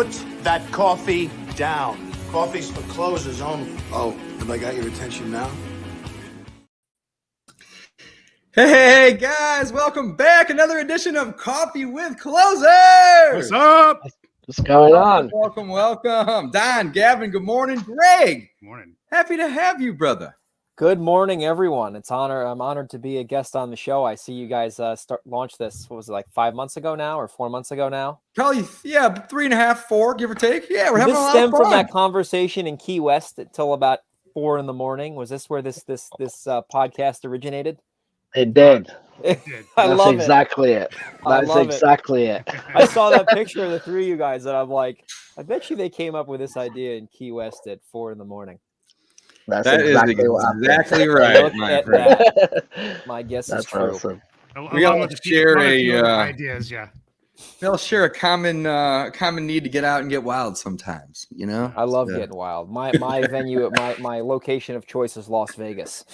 Put that coffee down. Coffee's for closers only. Oh, have I got your attention now? Hey guys, welcome back. Another edition of Coffee with Closers. What's up? What's going on? Welcome. Don, Gavin, good morning. Greg, Morning. happy to have you, brother. Good morning, everyone. I'm honored to be a guest on the show. I see you guys launch this. What was it, like 5 months ago now, or 4 months ago now? Probably, 3.5, 4, give or take. Yeah, we're having a lot of This stemmed fun. from that conversation in Key West until about 4 a.m. Was this where this podcast originated? It did. I love it. That's exactly it. That's exactly it. I saw that picture of the three of you guys, and I'm like, I bet you they came up with this idea in Key West at 4 a.m. That's That exactly is what happened. exactly right, Look my at friend. that. My guess That's is true. awesome. We gotta Along with share a few other a, ideas, yeah. They'll share a common need to get out and get wild sometimes, you know? I love getting wild. My venue at my location of choice is Las Vegas.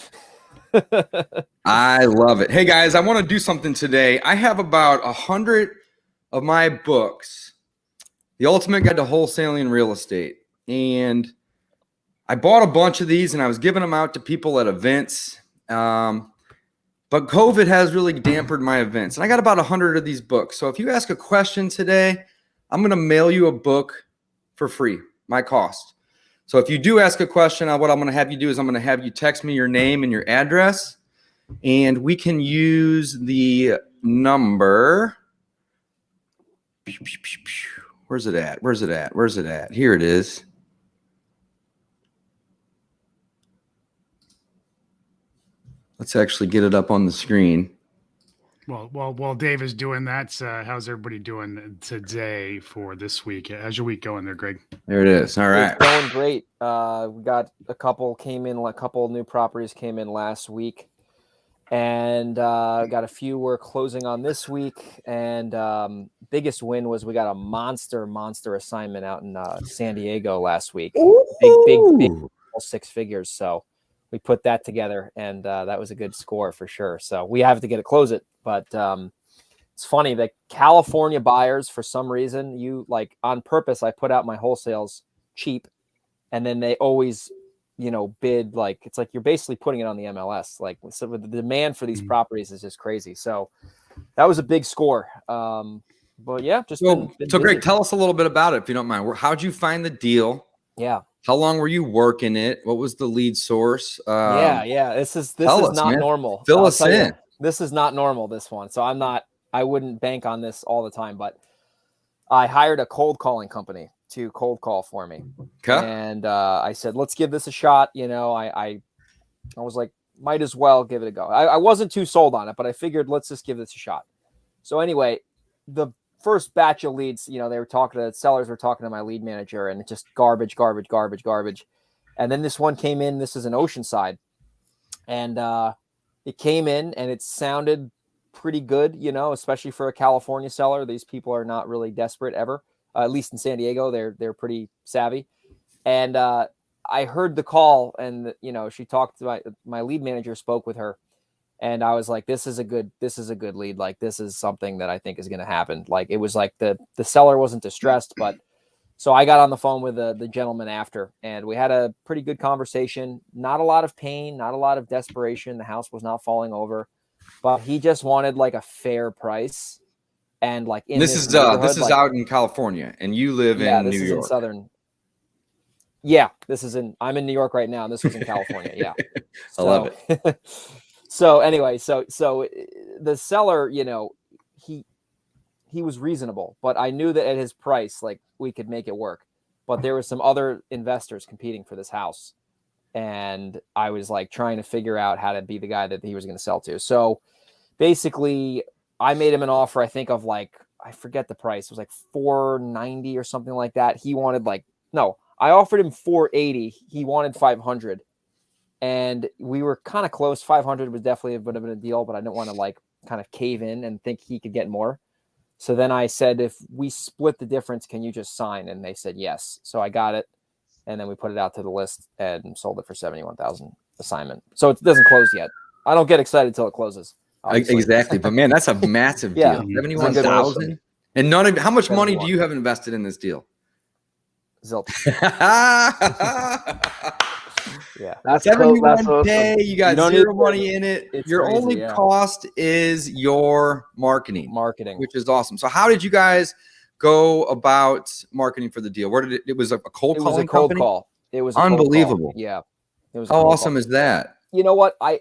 I love it. Hey guys, I want to do something today. I have about 100 of my books, The Ultimate Guide to Wholesaling Real Estate. And I bought a bunch of these and I was giving them out to people at events. But COVID has really dampened my events. And I got about 100 of these books. So if you ask a question today, I'm going to mail you a book for free, my cost. So if you do ask a question, what I'm going to have you do is I'm going to have you text me your name and your address. And we can use the number. Where's it at? Here it is. Let's actually get it up on the screen. Well, while Dave is doing that, how's everybody doing today for this week? How's your week going there, Greg? There it is. All right. It's going great. We got a couple new properties came in last week, and got a few we're closing on this week. And biggest win was we got a monster assignment out in San Diego last week. Big, 6 figures. So we put that together, and that was a good score for sure. So we have to close it. But it's funny that California buyers, for some reason, on purpose, I put out my wholesales cheap, and then they always, bid it's like you're basically putting it on the MLS. So the demand for these properties is just crazy. So that was a big score. But yeah, just been Greg, tell us a little bit about it if you don't mind. How'd you find the deal? Yeah. How long were you working it? What was the lead source? Yeah. This is not normal. Fill us in. This is not normal, this one. So I wouldn't bank on this all the time, but I hired a cold calling company to cold call for me. Okay. And I said, let's give this a shot. I was like, might as well give it a go. I wasn't too sold on it, but I figured let's just give this a shot. So anyway, the first batch of leads, sellers were talking to my lead manager, and it's just garbage. And then this one came in. This is in Oceanside. And it came in and it sounded pretty good, especially for a California seller. These people are not really desperate ever. At least in San Diego, they're pretty savvy. And I heard the call, and she talked to my lead manager, spoke with her, and I was like, this is a good lead. Like, this is something that I think is going to happen. Like, it was like the seller wasn't distressed, but so I got on the phone with the gentleman after, and we had a pretty good conversation. Not a lot of pain, not a lot of desperation. The house was not falling over, but he just wanted like a fair price. And like this is out in California, and you live in New York. I'm in New York right now, and this was in California. Yeah. I love it. So anyway, so the seller, he was reasonable, but I knew that at his price, like, we could make it work. But there were some other investors competing for this house, and I was like trying to figure out how to be the guy that he was going to sell to. So basically, I made him an offer, I think, of like, I forget the price. It was like $490 or something like that. He wanted I offered him $480. He wanted $500. And we were kind of close. 500 was definitely a bit of a deal, but I didn't want to kind of cave in and think he could get more. So then I said, if we split the difference, can you just sign? And they said yes. So I got it. And then we put it out to the list and sold it for $71,000 assignment. So it doesn't close yet. I don't get excited until it closes. Obviously. Exactly. But man, that's a massive deal. Yeah. 71,000. And how much money do you have invested in this deal? Zilch. Yeah. That's cool. That's 71K, awesome. you got You don't zero need- money in it. it's Your crazy, only yeah. cost is your marketing, Marketing. which is awesome. So how did you guys go about marketing for the deal? Where did it was a cold It was calling a cold company? call. It was a cold call. Unbelievable. Yeah. It was a How cold awesome call. is that? You know what? I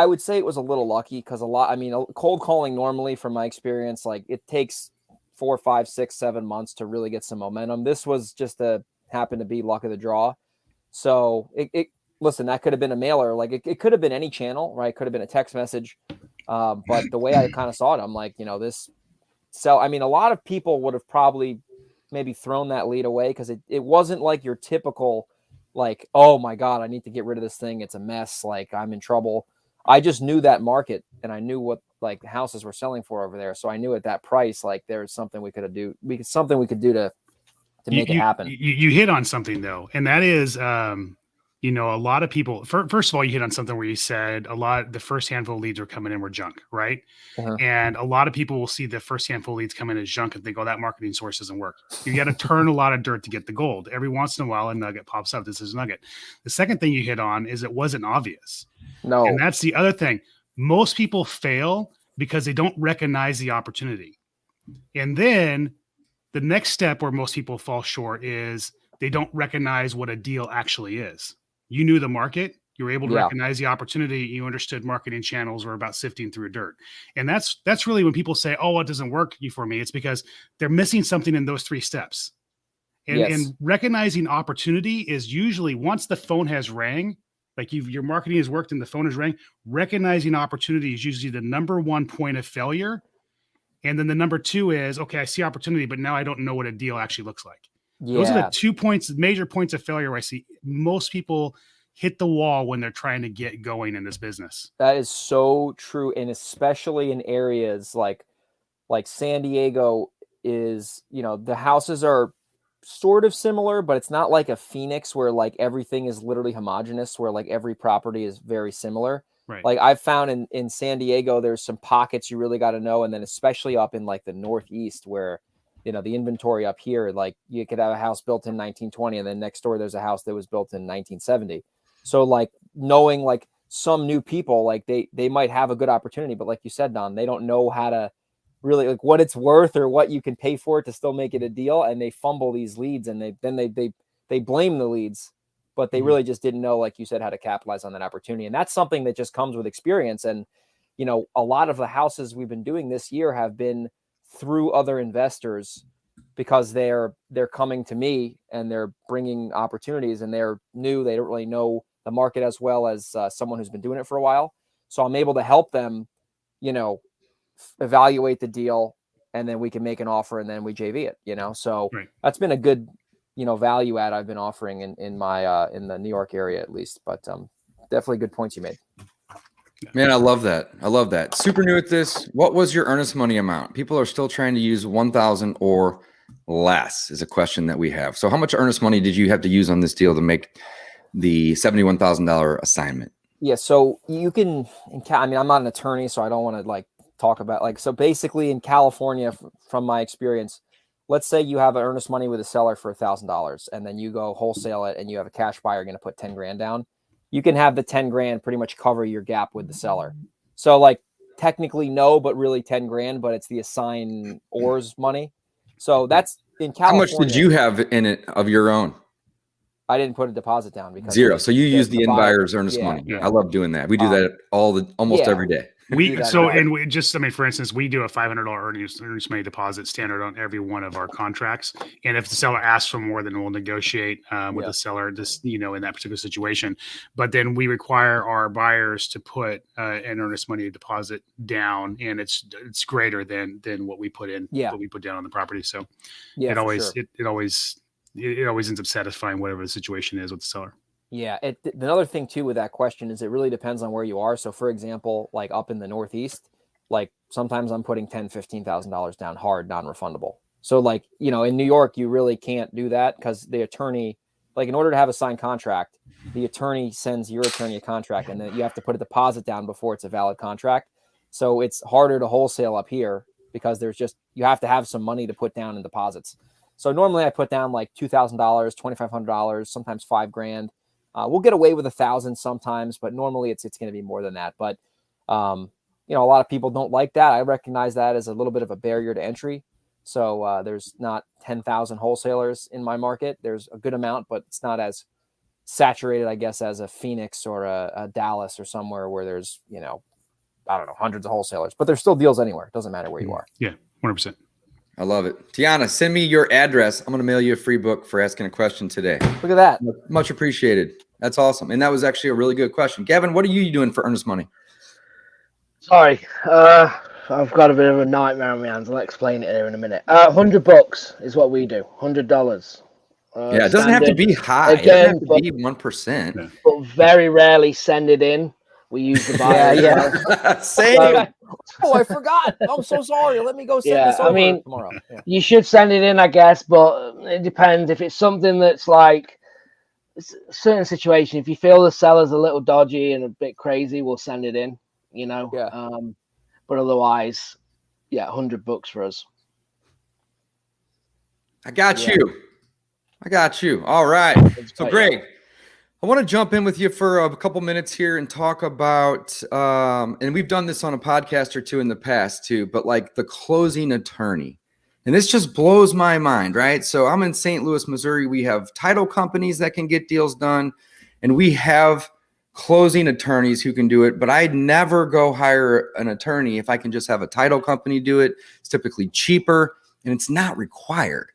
would say it was a little lucky because cold calling normally, from my experience, like it takes 4, 5, 6, 7 months to really get some momentum. This was just happened to be luck of the draw. So listen, that could have been a mailer. Like it could have been any channel, right? It could have been a text message. But the way I kind of saw it, I'm like, a lot of people would have probably maybe thrown that lead away because it wasn't like your typical, like, oh my God, I need to get rid of this thing. It's a mess. Like I'm in trouble. I just knew that market and I knew what like houses were selling for over there. So I knew at that price, like there's something we could do. Something we could do to make it happen. You hit on something though, and that is, a lot of people. First of all, you hit on something where you said the first handful of leads were coming in were junk, right? Uh-huh. And a lot of people will see the first handful of leads come in as junk and think, "Oh, that marketing source doesn't work." You got to turn a lot of dirt to get the gold. Every once in a while, a nugget pops up. This is a nugget. The second thing you hit on is it wasn't obvious. No, and that's the other thing. Most people fail because they don't recognize the opportunity, and then the next step where most people fall short is they don't recognize what a deal actually is. You knew the market, you were able to recognize the opportunity, you understood marketing channels were about sifting through dirt. And that's really when people say, oh, it doesn't work for me. It's because they're missing something in those 3 steps. And recognizing opportunity is usually once the phone has rang, like your marketing has worked and the phone has rang, recognizing opportunity is usually the number 1 point of failure. And then the number 2 is, okay, I see opportunity, but now I don't know what a deal actually looks like. Yeah. Those are the 2 major points of failure where I see most people hit the wall when they're trying to get going in this business. That is so true. And especially in areas like San Diego is, the houses are sort of similar, but it's not like a Phoenix where like everything is literally homogenous, where like every property is very similar. Right. Like I've found in San Diego, there's some pockets you really got to know. And then especially up in like the Northeast where, the inventory up here, like you could have a house built in 1920 and then next door, there's a house that was built in 1970. So like knowing like some new people, like they might have a good opportunity, but like you said, Don, they don't know how to really like what it's worth or what you can pay for it to still make it a deal. And they fumble these leads and they blame the leads, but they really just didn't know, like you said, how to capitalize on that opportunity. And that's something that just comes with experience. And, a lot of the houses we've been doing this year have been through other investors because they're coming to me and they're bringing opportunities and they're new. They don't really know the market as well as someone who's been doing it for a while. So I'm able to help them, evaluate the deal and then we can make an offer and then we JV it, so that's been a good, value add I've been offering in my, in the New York area at least, but definitely good points you made. Man, I love that. I love that. Super new at this. What was your earnest money amount? People are still trying to use 1,000 or less is a question that we have. So how much earnest money did you have to use on this deal to make the $71,000 assignment? Yeah. So you can, I'm not an attorney, so I don't want to talk about so basically in California, from my experience, let's say you have an earnest money with a seller for $1,000 and then you go wholesale it and you have a cash buyer going to put 10 grand down. You can have the 10 grand pretty much cover your gap with the seller. So technically no, but really 10 grand, but it's the assign OR's money. So that's in California. How much did you have in it of your own? I didn't put a deposit down because 0. So you use the end buyer's earnest money. Yeah. I love doing that. We do that almost every day. For instance, we do a $500 earnest money deposit standard on every one of our contracts. And if the seller asks for more, then we'll negotiate with the seller, just, in that particular situation. But then we require our buyers to put an earnest money deposit down, and it's greater than what we put in, what we put down on the property. So it always ends up satisfying whatever the situation is with the seller. Yeah. Another thing too with that question is it really depends on where you are. So for example, like up in the Northeast, sometimes I'm putting $10,000, $15,000 down hard, non-refundable. So in New York, you really can't do that because the attorney, in order to have a signed contract, the attorney sends your attorney a contract and then you have to put a deposit down before it's a valid contract. So it's harder to wholesale up here because you have to have some money to put down in deposits. So normally I put down like $2,000, $2,500, sometimes $5,000. We'll get away with $1,000 sometimes, but normally it's going to be more than that. But you know, a lot of people don't like that. I recognize that as a little bit of a barrier to entry. So there's not 10,000 wholesalers in my market. There's a good amount, but it's not as saturated, I guess, as a Phoenix or a Dallas or somewhere where there's, you know, I don't know, hundreds of wholesalers. But there's still deals anywhere. It doesn't matter where you are. Yeah, 100%. I love it. Tiana, send me your address. I'm going to mail you a free book for asking a question today. Look at that. Much appreciated. That's awesome. And that was actually a really good question. Gavin, what are you doing for earnest money? Sorry, I've got a bit of a nightmare on my hands. I'll explain it here in a minute. $100 is what we do. $100. Yeah, it doesn't have to be high. Again, it doesn't have to be 1%. But very rarely send it in. We use the buyer. Yeah. Same. Oh, I forgot. I'm so sorry. Let me go send this over tomorrow. Yeah. You should send it in, I guess, but it depends. If it's something that's like a certain situation, if you feel the seller's a little dodgy and a bit crazy, we'll send it in, you know. Yeah. But otherwise, yeah, $100 for us. I got you. All right. So Greg, I want to jump in with you for a couple minutes here and talk about, and we've done this on a podcast or two in the past too, but like the closing attorney. And this just blows my mind, right? So I'm in St. Louis, Missouri. We have title companies that can get deals done, and we have closing attorneys who can do it, but I'd never go hire an attorney if I can just have a title company do it. It's typically cheaper and it's not required,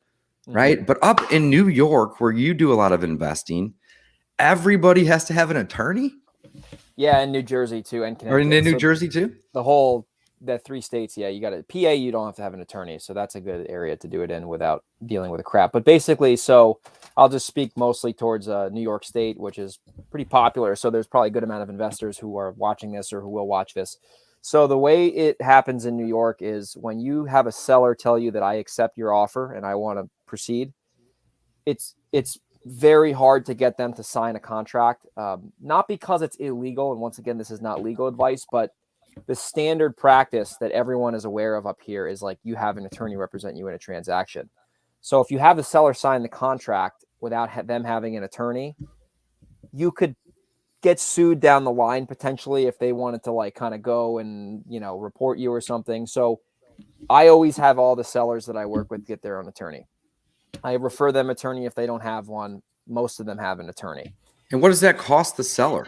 right? Mm-hmm. But up in New York, where you do a lot of investing, everybody has to have an attorney? Yeah, in New Jersey too, and Connecticut. Or in New Jersey too? The 3 states, yeah, you got it. PA, you don't have to have an attorney, so that's a good area to do it in without dealing with the crap. But basically, so I'll just speak mostly towards New York State, which is pretty popular. So there's probably a good amount of investors who are watching this or who will watch this. So the way it happens in New York is when you have a seller tell you that I accept your offer and I want to proceed, it's very hard to get them to sign a contract. Not because it's illegal, and once again, this is not legal advice, but the standard practice that everyone is aware of up here is like you have an attorney represent you in a transaction. So if you have the seller sign the contract without them having an attorney, you could get sued down the line potentially if they wanted to like kind of go and, you know, report you or something. So I always have all the sellers that I work with get their own attorney. I refer them attorney if they don't have one. Most of them have an attorney. And what does that cost the seller?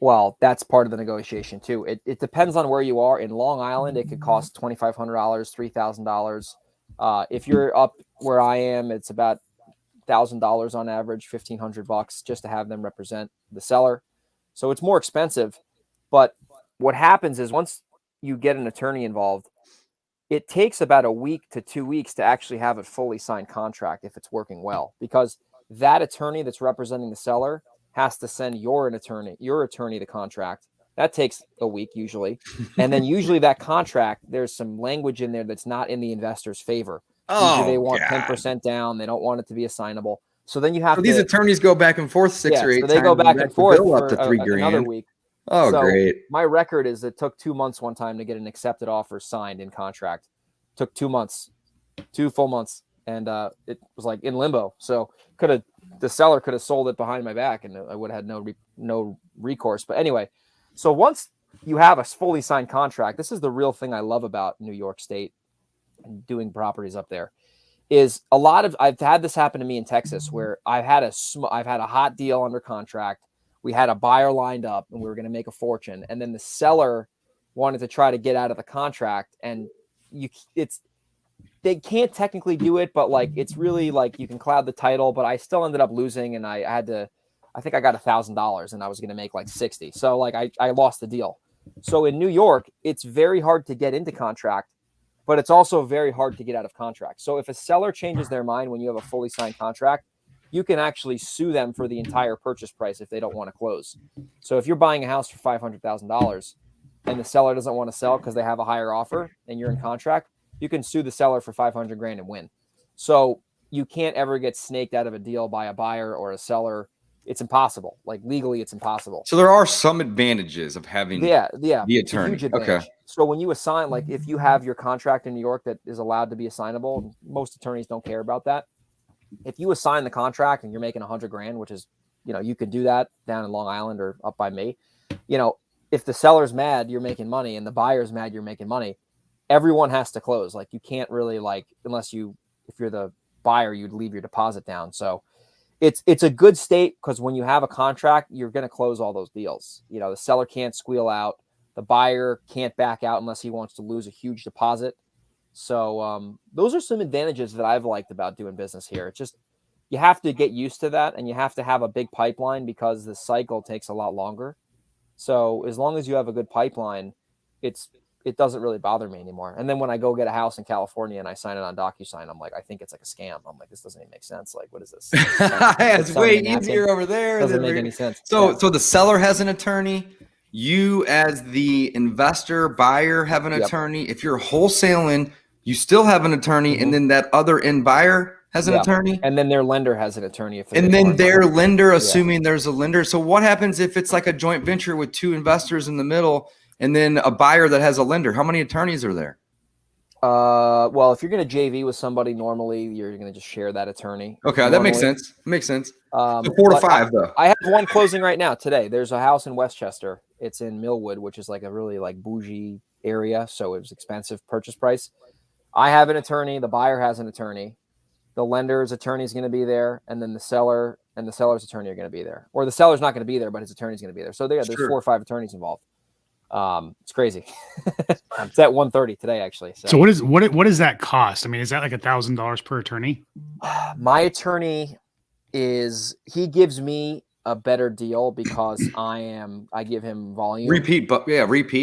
Well, that's part of the negotiation too. It depends on where you are. In Long Island, it could cost $2,500, $3,000. If you're up where I am, it's about $1,000 on average, $1,500 just to have them represent the seller. So it's more expensive. But what happens is once you get an attorney involved, it takes about a week to 2 weeks to actually have a fully signed contract if it's working well, because that attorney that's representing the seller has to send your attorney the contract. That takes a week usually. And then usually that contract, there's some language in there that's not in the investor's favor. Usually they want 10% down. They don't want it to be assignable. So then you have these attorneys go back and forth six or eight times. So they go back and forth up to for $3,000 another week. Oh, so great. My record is it took 2 months one time to get an accepted offer signed in contract. Took 2 months, 2 full months. And it was like in limbo. So the seller could have sold it behind my back and I would have had no recourse. But anyway, so once you have a fully signed contract, this is the real thing I love about New York State and doing properties up there is I've had this happen to me in Texas where I've had a hot deal under contract. We had a buyer lined up and we were going to make a fortune. And then the seller wanted to try to get out of the contract and they can't technically do it, but like, it's really like you can cloud the title, but I still ended up losing. And I think I got $1,000 and I was going to make like 60. So like I lost the deal. So in New York, it's very hard to get into contract, but it's also very hard to get out of contract. So if a seller changes their mind when you have a fully signed contract, you can actually sue them for the entire purchase price if they don't want to close. So if you're buying a house for $500,000 and the seller doesn't want to sell because they have a higher offer and you're in contract, you can sue the seller for $500,000 and win. So you can't ever get snaked out of a deal by a buyer or a seller. It's impossible. Like legally, it's impossible. So there are some advantages of having the attorney. Huge advantage. Okay. So when you assign, like if you have your contract in New York that is allowed to be assignable, most attorneys don't care about that. if you assign the contract and you're making $100,000, which is, you could do that down in Long Island or up by me, if the seller's mad, you're making money, and the buyer's mad, you're making money. Everyone has to close. Like, you can't really, like, if you're the buyer, you'd leave your deposit down. So it's a good state, because when you have a contract, you're going to close all those deals. The seller can't squeal out. The buyer can't back out unless he wants to lose a huge deposit. So those are some advantages that I've liked about doing business here. It's just, you have to get used to that, and you have to have a big pipeline, because the cycle takes a lot longer. So as long as you have a good pipeline, it doesn't really bother me anymore. And then when I go get a house in California and I sign it on DocuSign, I'm like, I think it's like a scam. I'm like, this doesn't even make sense. Like, what is this? It's way easier over there. Doesn't make any sense. So the seller has an attorney. You, as the investor buyer, have an attorney. If you're wholesaling, you still have an attorney, and then that other end buyer has an attorney, and then their lender has an attorney. And then their lender, assuming there's a lender. So what happens if it's like a joint venture with two investors in the middle, and then a buyer that has a lender? How many attorneys are there? Well, if you're going to JV with somebody, normally you're going to just share that attorney. Okay, that makes sense. Makes sense. So 4 to 5 though. I have one closing right now today. There's a house in Westchester. It's in Millwood, which is like a really like bougie area, so it was expensive purchase price. I have an attorney. The buyer has an attorney. The lender's attorney is going to be there, and then the seller and the seller's attorney are going to be there. Or the seller's not going to be there, but his attorney is going to be there. So there's 4 or 5 attorneys involved. It's crazy. It's at 1:30 today, actually. So what does that cost? I mean, is that like $1,000 per attorney? My attorney he gives me a better deal because I give him volume. Repeat.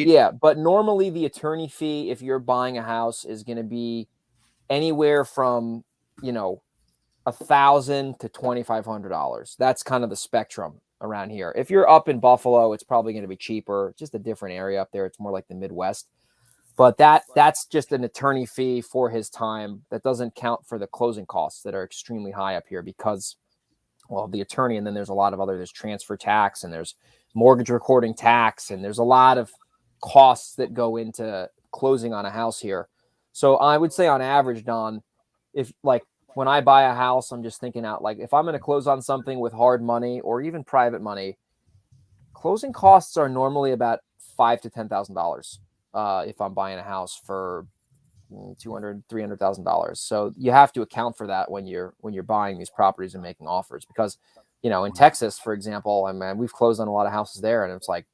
Yeah. But normally the attorney fee, if you're buying a house, is going to be anywhere from, $1,000 to $2,500. That's kind of the spectrum around here. If you're up in Buffalo, it's probably going to be cheaper. Just a different area up there. It's more like the Midwest. But that's just an attorney fee for his time. That doesn't count for the closing costs that are extremely high up here because, well, the attorney, and then there's a lot of there's transfer tax, and there's mortgage recording tax, and there's a lot of costs that go into closing on a house here. So I would say on average, Don, if like when I buy a house, I'm just thinking out, like if I'm going to close on something with hard money or even private money, closing costs are normally about $5,000 to $10,000 if I'm buying a house for $200,000, $300,000. So you have to account for that when you're buying these properties and making offers, because in Texas, for example, I mean, we've closed on a lot of houses there, and it's like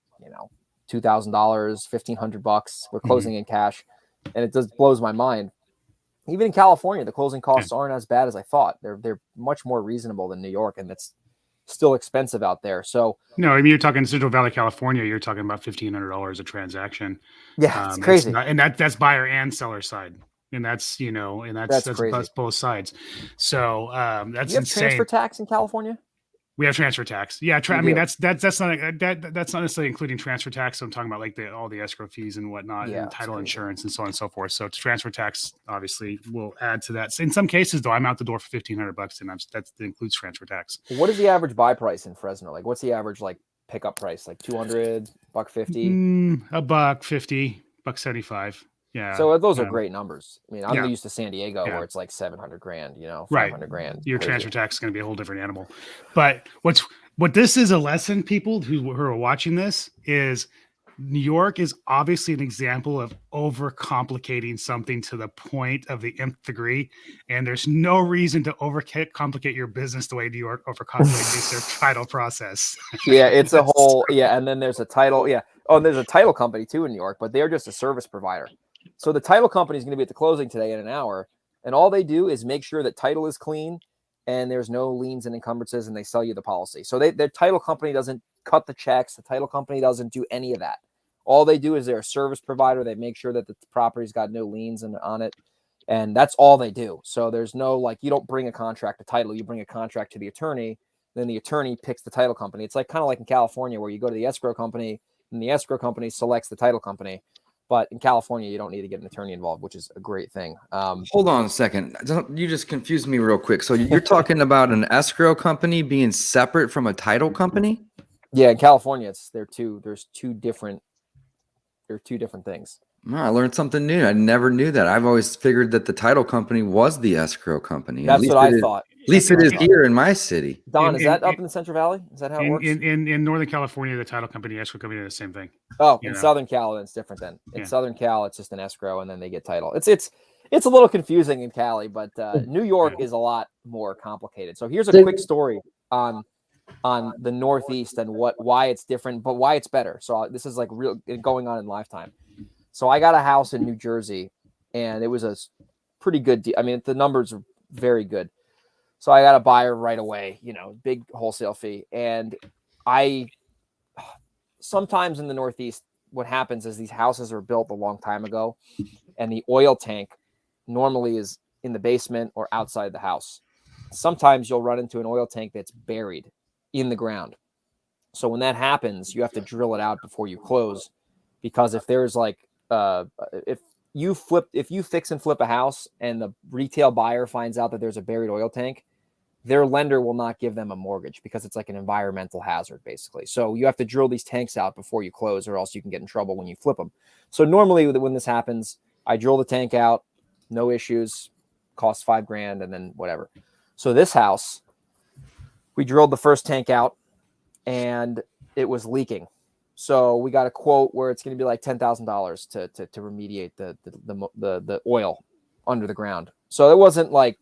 $2,000, $1,500. We're closing in cash, and it just blows my mind. Even in California, the closing costs aren't as bad as I thought. They're much more reasonable than New York, and it's still expensive out there. So no, I mean, you're talking Central Valley, California. You're talking about $1,500 a transaction. Yeah, it's crazy. That's buyer and seller side, and that's that's both sides. So that's you have insane. Transfer tax in California? We have transfer tax. Yeah, I mean that's not necessarily including transfer tax. So I'm talking about like all the escrow fees and whatnot, and title insurance and so on and so forth. So transfer tax obviously will add to that. In some cases, though, I'm out the door for $1,500, and that includes transfer tax. What is the average buy price in Fresno? Like, what's the average like pickup price? Like $200, $150? $150, $175. Yeah. So those are great numbers. I mean, I'm used to San Diego where it's like $700,000, $500,000. Your transfer tax is going to be a whole different animal. But what this is a lesson, people who are watching this, is New York is obviously an example of overcomplicating something to the point of the nth degree. And there's no reason to overcomplicate your business the way New York overcomplicates their title process. Yeah, it's a whole, and then there's a title. Yeah. Oh, and there's a title company too in New York, but they're just a service provider. So the title company is going to be at the closing today in an hour, and all they do is make sure that title is clean and there's no liens and encumbrances, and they sell you the policy. So their title company doesn't cut the checks. The title company doesn't do any of that. All they do is they're a service provider. They make sure that the property's got no liens on it, and that's all they do. So there's no, you don't bring a contract to title. You bring a contract to the attorney, then the attorney picks the title company. It's kind of like in California where you go to the escrow company, and the escrow company selects the title company. But in California, you don't need to get an attorney involved, which is a great thing. Hold on a second. You just confused me real quick. So you're talking about an escrow company being separate from a title company? Yeah, in California, there's two different things. Oh, I learned something new. I never knew that. I've always figured that the title company was the escrow company. That's what I thought. At least it is here in my city. Don, is that up in the Central Valley? Is that how it works? In Northern California, the title company, escrow company, are the same thing. Oh, in Southern Cal, it's different then. In Southern Cal, it's just an escrow, and then they get title. It's a little confusing in Cali, but New York is a lot more complicated. So here's a quick story on the Northeast and why it's different, but why it's better. So this is like real going on in lifetime. So I got a house in New Jersey, and it was a pretty good deal. I mean, the numbers are very good. So I got a buyer right away, big wholesale fee. And sometimes in the Northeast, what happens is these houses are built a long time ago, and the oil tank normally is in the basement or outside the house. Sometimes you'll run into an oil tank that's buried in the ground. So when that happens, you have to drill it out before you close, because if there's like if you fix and flip a house and the retail buyer finds out that there's a buried oil tank, their lender will not give them a mortgage because it's like an environmental hazard, basically. So you have to drill these tanks out before you close, or else you can get in trouble when you flip them. So normally when this happens, I drill the tank out, no issues, costs $5,000, and then whatever. So this house, we drilled the first tank out and it was leaking. So we got a quote where it's going to be like $10,000 to remediate the oil under the ground. So it wasn't like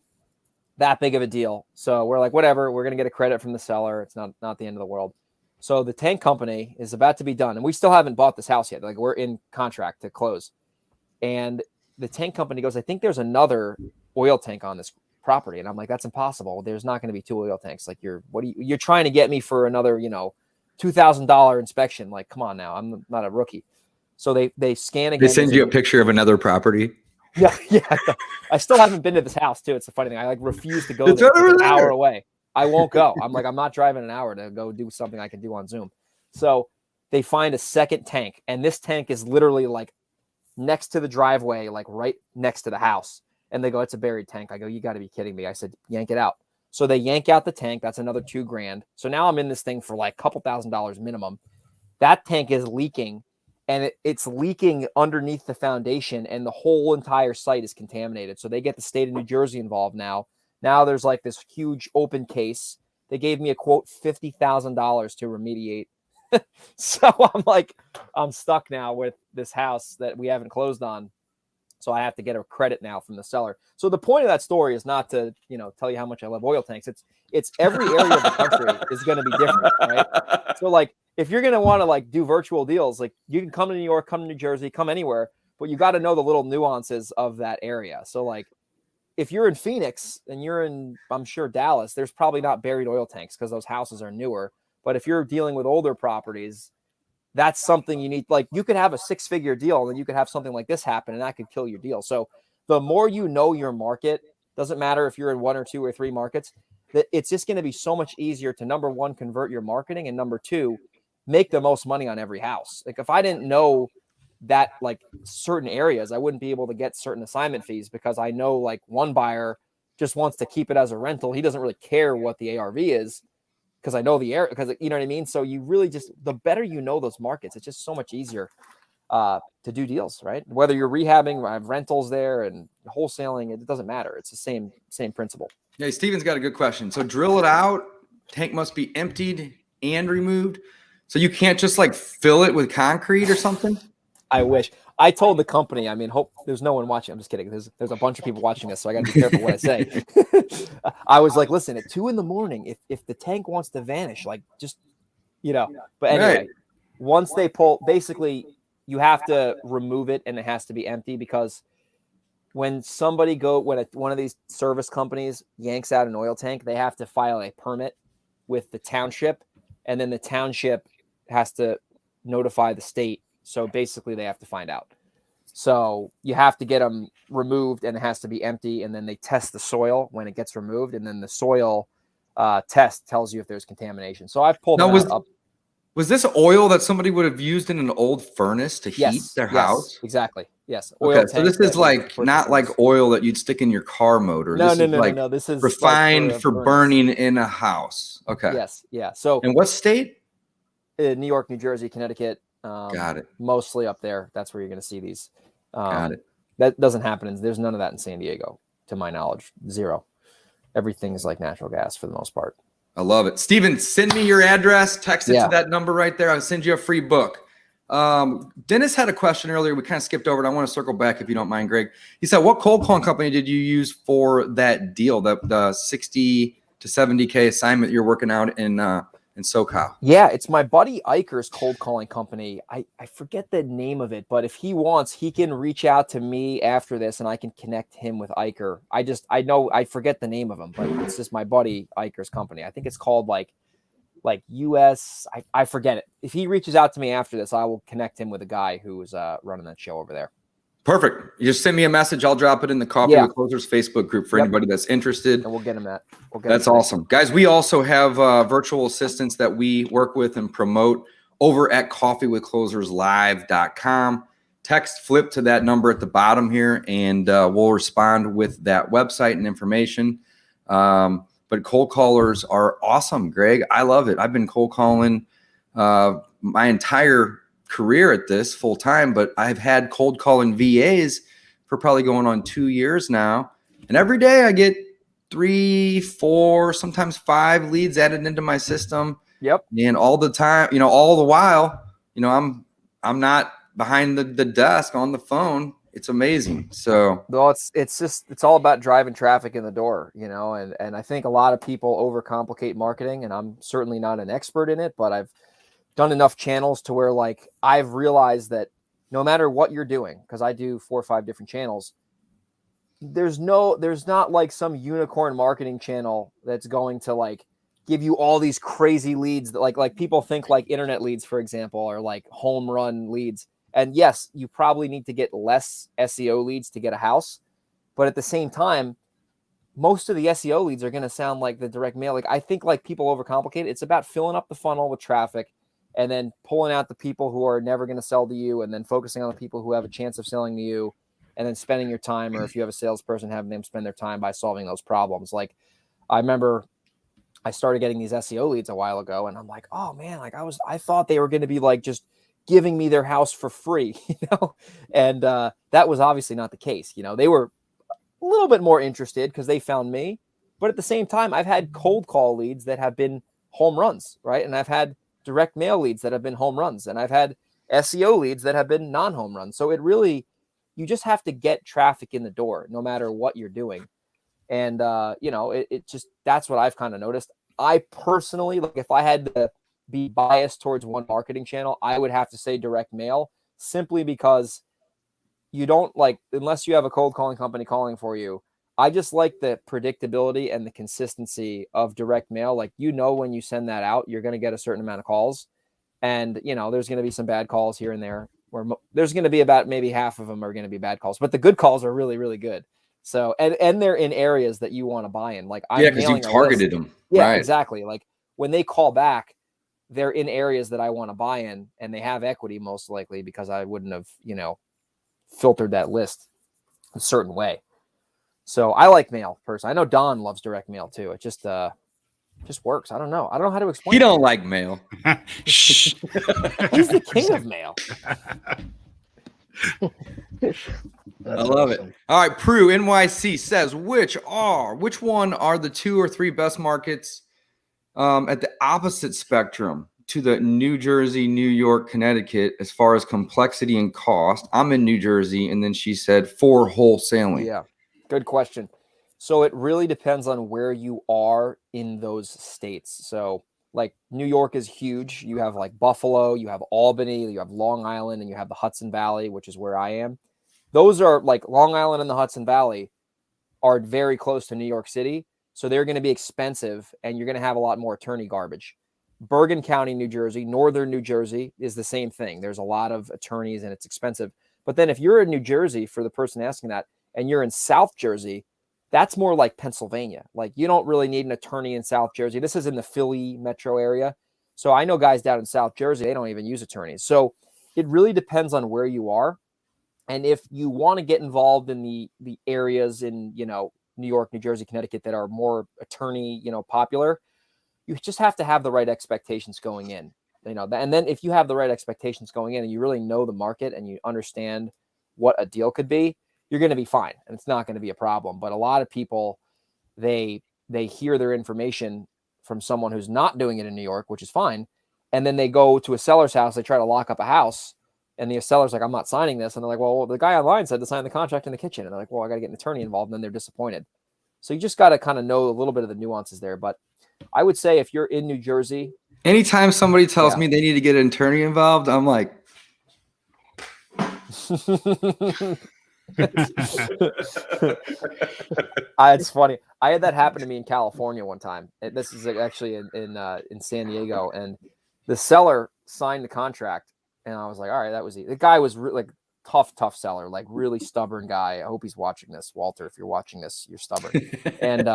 that big of a deal. So we're like, whatever, we're going to get a credit from the seller. It's not the end of the world. So the tank company is about to be done, and we still haven't bought this house yet. Like, we're in contract to close. And the tank company goes, I think there's another oil tank on this property. And I'm like, that's impossible. There's not going to be two oil tanks. Like, you're trying to get me for another, $2,000 inspection. Like, come on now, I'm not a rookie. So they scan again. They send you a picture of another property. Yeah. I still haven't been to this house too. It's the funny thing. I refuse to go there. It's an hour away. I won't go. I'm like, I'm not driving an hour to go do something I can do on Zoom. So they find a second tank, and this tank is literally like next to the driveway, like right next to the house. And they go, it's a buried tank. I go, you got to be kidding me. I said, yank it out. So they yank out the tank. That's another $2,000. So now I'm in this thing for like a couple $1,000s minimum. That tank is leaking, and it's leaking underneath the foundation, and the whole entire site is contaminated. So they get the state of New Jersey involved now. Now there's like this huge open case. They gave me a quote, $50,000 to remediate. So I'm like, I'm stuck now with this house that we haven't closed on. So I have to get a credit now from the seller. So the point of that story is not to, tell you how much I love oil tanks. It's every area of the country is going to be different, right? So like, if you're going to want to like do virtual deals, like you can come to New York, come to New Jersey, come anywhere, but you got to know the little nuances of that area. So like, if you're in Phoenix and you're in, I'm sure, Dallas, there's probably not buried oil tanks because those houses are newer. But if you're dealing with older properties, that's something you need. Like, you could have a 6-figure deal, and then you could have something like this happen, and that could kill your deal. So the more you know your market, doesn't matter if you're in 1 or 2 or 3 markets, that it's just going to be so much easier to, number one, convert your marketing, and number two, make the most money on every house. Like, if I didn't know that, like, certain areas, I wouldn't be able to get certain assignment fees, because I know like one buyer just wants to keep it as a rental. He doesn't really care what the ARV is, because I know the area, because you know what I mean? So you really just, the better you know those markets, it's just so much easier to do deals, right? Whether you're rehabbing, I have rentals there and wholesaling, it doesn't matter. It's the same principle. Yeah, Steven's got a good question. So drill it out, tank must be emptied and removed. So you can't just like fill it with concrete or something? I wish. I told the company, I mean, hope there's no one watching. I'm just kidding. There's a bunch of people watching this, so I got to be careful what I say. I was like, listen, at 2 a.m, if the tank wants to vanish, like, just, but anyway, right. Once they pull, basically you have to remove it, and it has to be empty, because when one of these service companies yanks out an oil tank, they have to file a permit with the township, and then the township has to notify the state. So basically they have to find out. So you have to get them removed, and it has to be empty. And then they test the soil when it gets removed. And then the soil test tells you if there's contamination. So I've pulled up. Was this oil that somebody would have used in an old furnace to heat their house? Exactly. Yes. Okay, so this is like not like oil that you'd stick in your car motor. No. This is refined like for burning in a house. Okay. Yes. Yeah. So, and what state? New York, New Jersey, Connecticut. Got it. Mostly up there. That's where you're going to see these. Got it. That doesn't happen. There's none of that in San Diego, to my knowledge. Zero. Everything is like natural gas for the most part. I love it. Steven, send me your address. Text it Yeah. to that number right there. I'll send you a free book. Dennis had a question earlier. We kind of skipped over it. I want to circle back if you don't mind, Greg. He said, what cold calling company did you use for that deal, the 60 to 70K assignment you're working out in SoCal? Yeah, it's my buddy Iker's cold calling company. I forget the name of it, but if he wants, he can reach out to me after this and I can connect him with Iker. I know I forget the name of him, but it's just my buddy Iker's company. I think it's called like US. I forget it. If he reaches out to me after this, I will connect him with a guy who is running that show over there. Perfect. You just send me a message. I'll drop it in the Coffee with Closers Facebook group for anybody that's interested. And we'll get him that. That's awesome. Guys, we also have virtual assistants that we work with and promote over at coffeewithcloserslive.com. Text flip to that number at the bottom here, and we'll respond with that website and information. But cold callers are awesome, Greg. I love it. I've been cold calling my entire career at this full time, but I've had cold calling VAs for probably going on 2 years now. And every day I get 3, 4, sometimes 5 leads added into my system. Yep. And all the time, all the while, I'm not behind the desk on the phone. It's amazing. So, well, it's all about driving traffic in the door, and I think a lot of people overcomplicate marketing, and I'm certainly not an expert in it, but I've done enough channels to where like I've realized that no matter what you're doing, because I do 4 or 5 different channels, there's not like some unicorn marketing channel that's going to like give you all these crazy leads that like people think like internet leads, for example, are like home run leads. And yes, you probably need to get less SEO leads to get a house, but at the same time, most of the SEO leads are going to sound like the direct mail. Like I think like people overcomplicate it. It's about filling up the funnel with traffic and then pulling out the people who are never going to sell to you, and then focusing on the people who have a chance of selling to you, and then spending your time, or if you have a salesperson, having them spend their time by solving those problems. Like I remember I started getting these SEO leads a while ago, and I'm like, oh man, like I thought they were going to be like just giving me their house for free, and that was obviously not the case. They were a little bit more interested because they found me, but at the same time, I've had cold call leads that have been home runs, right? And I've had direct mail leads that have been home runs, and I've had SEO leads that have been non-home runs. So you just have to get traffic in the door no matter what you're doing. And, it just, that's what I've kind of noticed. I personally, like if I had to be biased towards one marketing channel, I would have to say direct mail, simply because you don't like, unless you have a cold calling company calling for you. I just like the predictability and the consistency of direct mail. Like, when you send that out, you're going to get a certain amount of calls, and, there's going to be some bad calls here and there, where there's going to be about maybe half of them are going to be bad calls, but the good calls are really, really good. So, and they're in areas that you want to buy in. Like, because you targeted them. Yeah, right. Exactly. Like when they call back, they're in areas that I want to buy in, and they have equity most likely because I wouldn't have, filtered that list a certain way. So I like mail personally. I know Don loves direct mail too. It just works. I don't know how to explain. He don't like mail. Shh. He's the king of mail. I love it. All right, Prue NYC says, which one are the 2 or 3 best markets at the opposite spectrum to the New Jersey, New York, Connecticut as far as complexity and cost? I'm in New Jersey, and then she said for wholesaling. Yeah, good question. So it really depends on where you are in those states. So like New York is huge. You have like Buffalo, you have Albany, you have Long Island, and you have the Hudson Valley, which is where I am. Those are like Long Island and the Hudson Valley are very close to New York City. So they're going to be expensive, and you're going to have a lot more attorney garbage. Bergen County, New Jersey, Northern New Jersey is the same thing. There's a lot of attorneys and it's expensive. But then if you're in New Jersey, for the person asking that, and you're in South Jersey, that's more like Pennsylvania. Like you don't really need an attorney in South Jersey. This is in the Philly metro area. So I know guys down in South Jersey, they don't even use attorneys. So it really depends on where you are. And if you want to get involved in the areas in, New York, New Jersey, Connecticut that are more attorney, popular, you just have to have the right expectations going in, and then if you have the right expectations going in and you really know the market and you understand what a deal could be, you're going to be fine. And it's not going to be a problem. But a lot of people, they hear their information from someone who's not doing it in New York, which is fine. And then they go to a seller's house, they try to lock up a house, and the seller's like, I'm not signing this. And they're like, well, the guy online said to sign the contract in the kitchen. And they're like, well, I got to get an attorney involved. And then they're disappointed. So you just got to kind of know a little bit of the nuances there. But I would say if you're in New Jersey. Anytime somebody tells me they need to get an attorney involved, I'm like. It's funny. I had that happen to me in California one time. This is actually in San Diego, and the seller signed the contract, and I was like, all right, that was the guy was like tough seller, like really stubborn guy. I hope he's watching this, Walter. If you're watching this, you're stubborn. And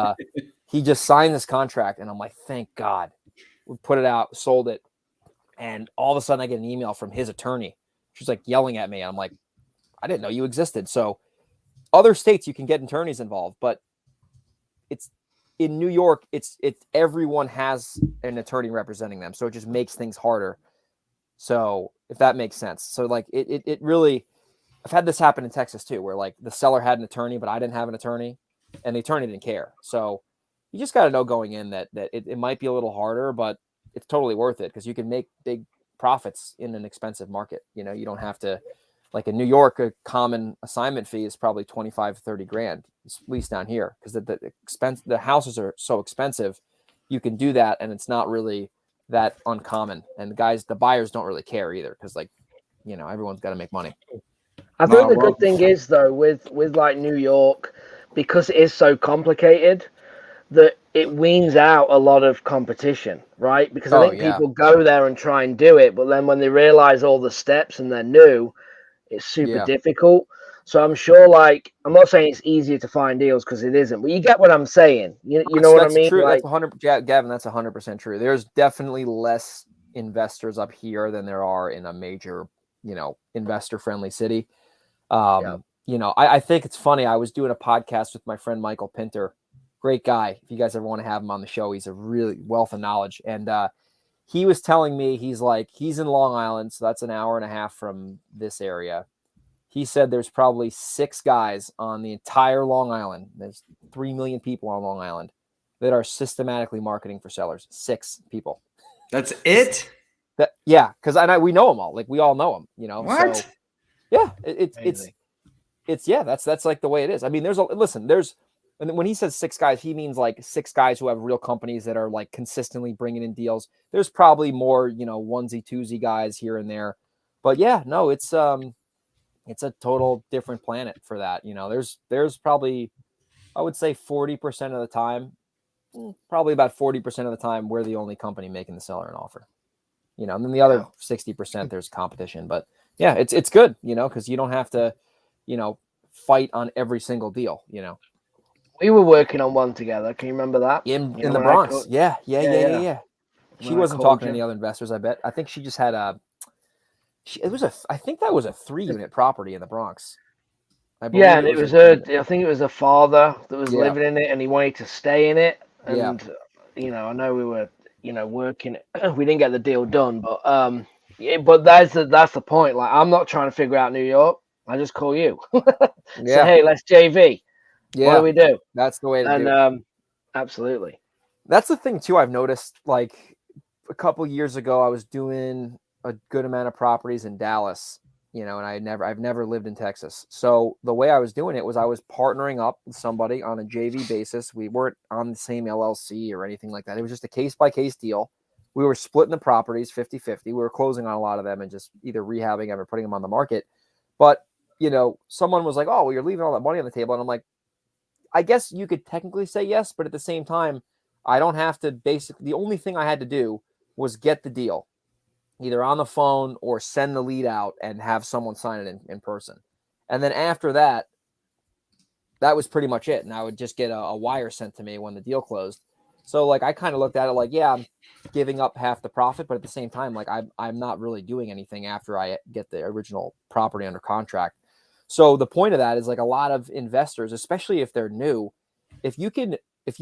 he just signed this contract, and I'm like, thank God. We put it out, sold it, and all of a sudden I get an email from his attorney. She's like yelling at me. I'm like, I didn't know you existed. So other states you can get attorneys involved, but it's in New York, it's everyone has an attorney representing them. So it just makes things harder. So if that makes sense. So like it really, I've had this happen in Texas too, where like the seller had an attorney, but I didn't have an attorney, and the attorney didn't care. So you just got to know going in that it might be a little harder, but it's totally worth it because you can make big profits in an expensive market. You know, you don't have to, like in New York, a common assignment fee is probably 25 to 30 grand, at least down here, because the houses are so expensive. You can do that, and it's not really that uncommon. And the buyers don't really care either, because like, you know, everyone's got to make money. I think the good thing is though with like New York, because it is so complicated, that it weans out a lot of competition, right? Because I think people go there and try and do it, but then when they realize all the steps and they're new, it's super difficult. So I'm sure, like, I'm not saying it's easier to find deals because it isn't, but you get what I'm saying. You know what I mean? True. Like, that's 100. Gavin, that's 100% true. There's definitely less investors up here than there are in a major, you know, investor-friendly city. You know, I think it's funny. I was doing a podcast with my friend Michael Pinter. Great guy. If you guys ever want to have him on the show, he's a really wealth of knowledge. And he was telling me, he's in Long Island, so that's an hour and a half from this area. He said there's probably 6 guys on the entire Long Island. There's 3 million people on Long Island that are systematically marketing for sellers. 6 people. That's it? Because we know them all. Like, we all know them, you know. What? So, yeah, that's like the way it is. I mean, and when he says 6 guys, he means like 6 guys who have real companies that are like consistently bringing in deals. There's probably more, you know, onesie twosie guys here and there, but yeah, no, it's a total different planet for that. You know, there's probably, I would say 40% of the time, probably about 40% of the time, we're the only company making the seller an offer. You know, and then the other 60% there's competition. But yeah, it's good, you know, because you don't have to, you know, fight on every single deal, you know. we were working on one together. Can you remember that? In the Bronx. Yeah. She wasn't talking to any other investors, I bet. I think she just had I think that was a 3-unit property in the Bronx. Yeah, and I think it was a father that was living in it, and he wanted to stay in it. And you know, I know we were, you know, working. We didn't get the deal done, but but that's the point. Like, I'm not trying to figure out New York. I just call you. Say, hey, let's JV. Yeah. What do we do? That's the way to do it. Absolutely. That's the thing too. I've noticed, like, a couple years ago, I was doing a good amount of properties in Dallas, you know, and I've never lived in Texas. So the way I was doing it was I was partnering up with somebody on a JV basis. We weren't on the same LLC or anything like that. It was just a case-by-case deal. We were splitting the properties 50-50. We were closing on a lot of them and just either rehabbing them or putting them on the market. But, you know, someone was like, oh, well, you're leaving all that money on the table. And I'm like, I guess you could technically say yes, but at the same time, I don't have to the only thing I had to do was get the deal either on the phone or send the lead out and have someone sign it in person. And then after that, that was pretty much it. And I would just get a wire sent to me when the deal closed. So like, I kind of looked at it like, yeah, I'm giving up half the profit, but at the same time, like I'm not really doing anything after I get the original property under contract. So the point of that is, like, a lot of investors, especially if they're new, if you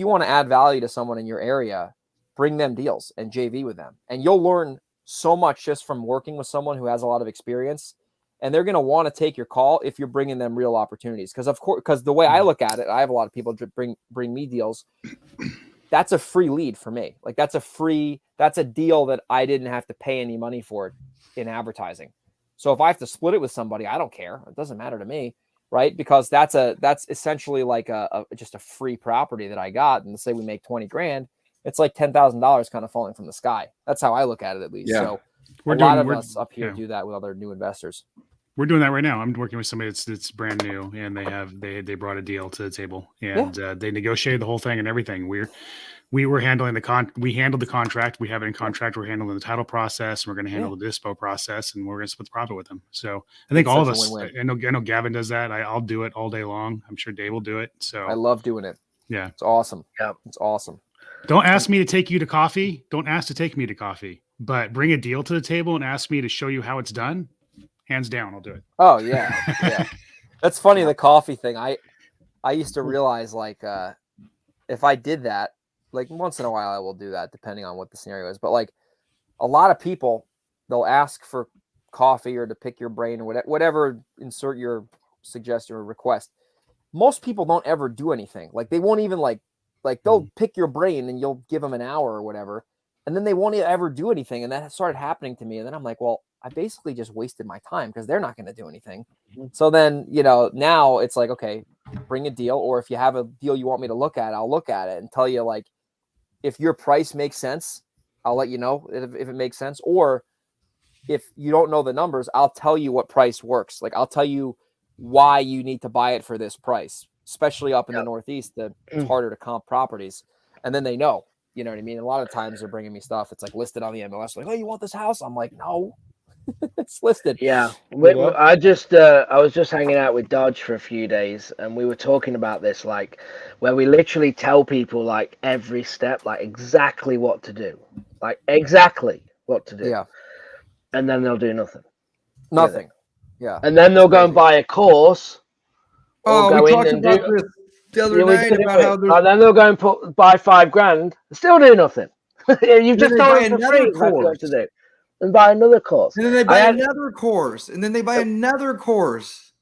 want to add value to someone in your area, bring them deals and JV with them. And you'll learn so much just from working with someone who has a lot of experience. and they're going to want to take your call if you're bringing them real opportunities. Because of course, because the way I look at it, I have a lot of people bring me deals. That's a free lead for me. Like that's a deal that I didn't have to pay any money for in advertising. So if I have to split it with somebody, I don't care. It doesn't matter to me, right? Because that's essentially like just a free property that I got. And say we make 20 grand, it's like $10,000 kind of falling from the sky. That's how I look at it, at least. Yeah. So a lot of us up here do that with other new investors. We're doing that right now. I'm working with somebody that's brand new, and they brought a deal to the table, and they negotiated the whole thing and everything. We were handling we handled the contract. We have it in contract. We're handling the title process. And we're going to handle the dispo process, and we're going to split the profit with them. So I think all of us. I know Gavin does that. I'll do it all day long. I'm sure Dave will do it. So I love doing it. Yeah, it's awesome. Yeah, it's awesome. Don't ask me to take you to coffee. Don't ask to take me to coffee. But bring a deal to the table and ask me to show you how it's done. Hands down, I'll do it. Oh yeah. That's funny. The coffee thing. I used to realize like if I did that, like once in a while I will do that depending on what the scenario is. But like a lot of people, they'll ask for coffee or to pick your brain or whatever, insert your suggestion or request. Most people don't ever do anything. Like they won't even like they'll pick your brain and you'll give them an hour or whatever. And then they won't ever do anything. And that started happening to me. And then I'm like, well, I basically just wasted my time because they're not going to do anything. So then, now it's like, okay, bring a deal. Or if you have a deal you want me to look at, I'll look at it and tell you, like, if your price makes sense, I'll let you know if it makes sense. Or if you don't know the numbers, I'll tell you what price works. Like, I'll tell you why you need to buy it for this price, especially up in the Northeast. It's harder to comp properties. And then they know. You know what I mean? A lot of times they're bringing me stuff. It's like listed on the MLS. Like, oh, you want this house? I'm like, no, it's listed. Yeah. I was just hanging out with Dodge for a few days, and we were talking about this, like, where we literally tell people like every step, like exactly what to do, Yeah. And then they'll do nothing. Nothing. Yeah. And then they'll go and buy a course. Oh, we talked about this the other night about how and then they'll go and buy $5,000, still do nothing. You've just told them for free what to do, and buy another course. And then they buy another course, and then they buy another course.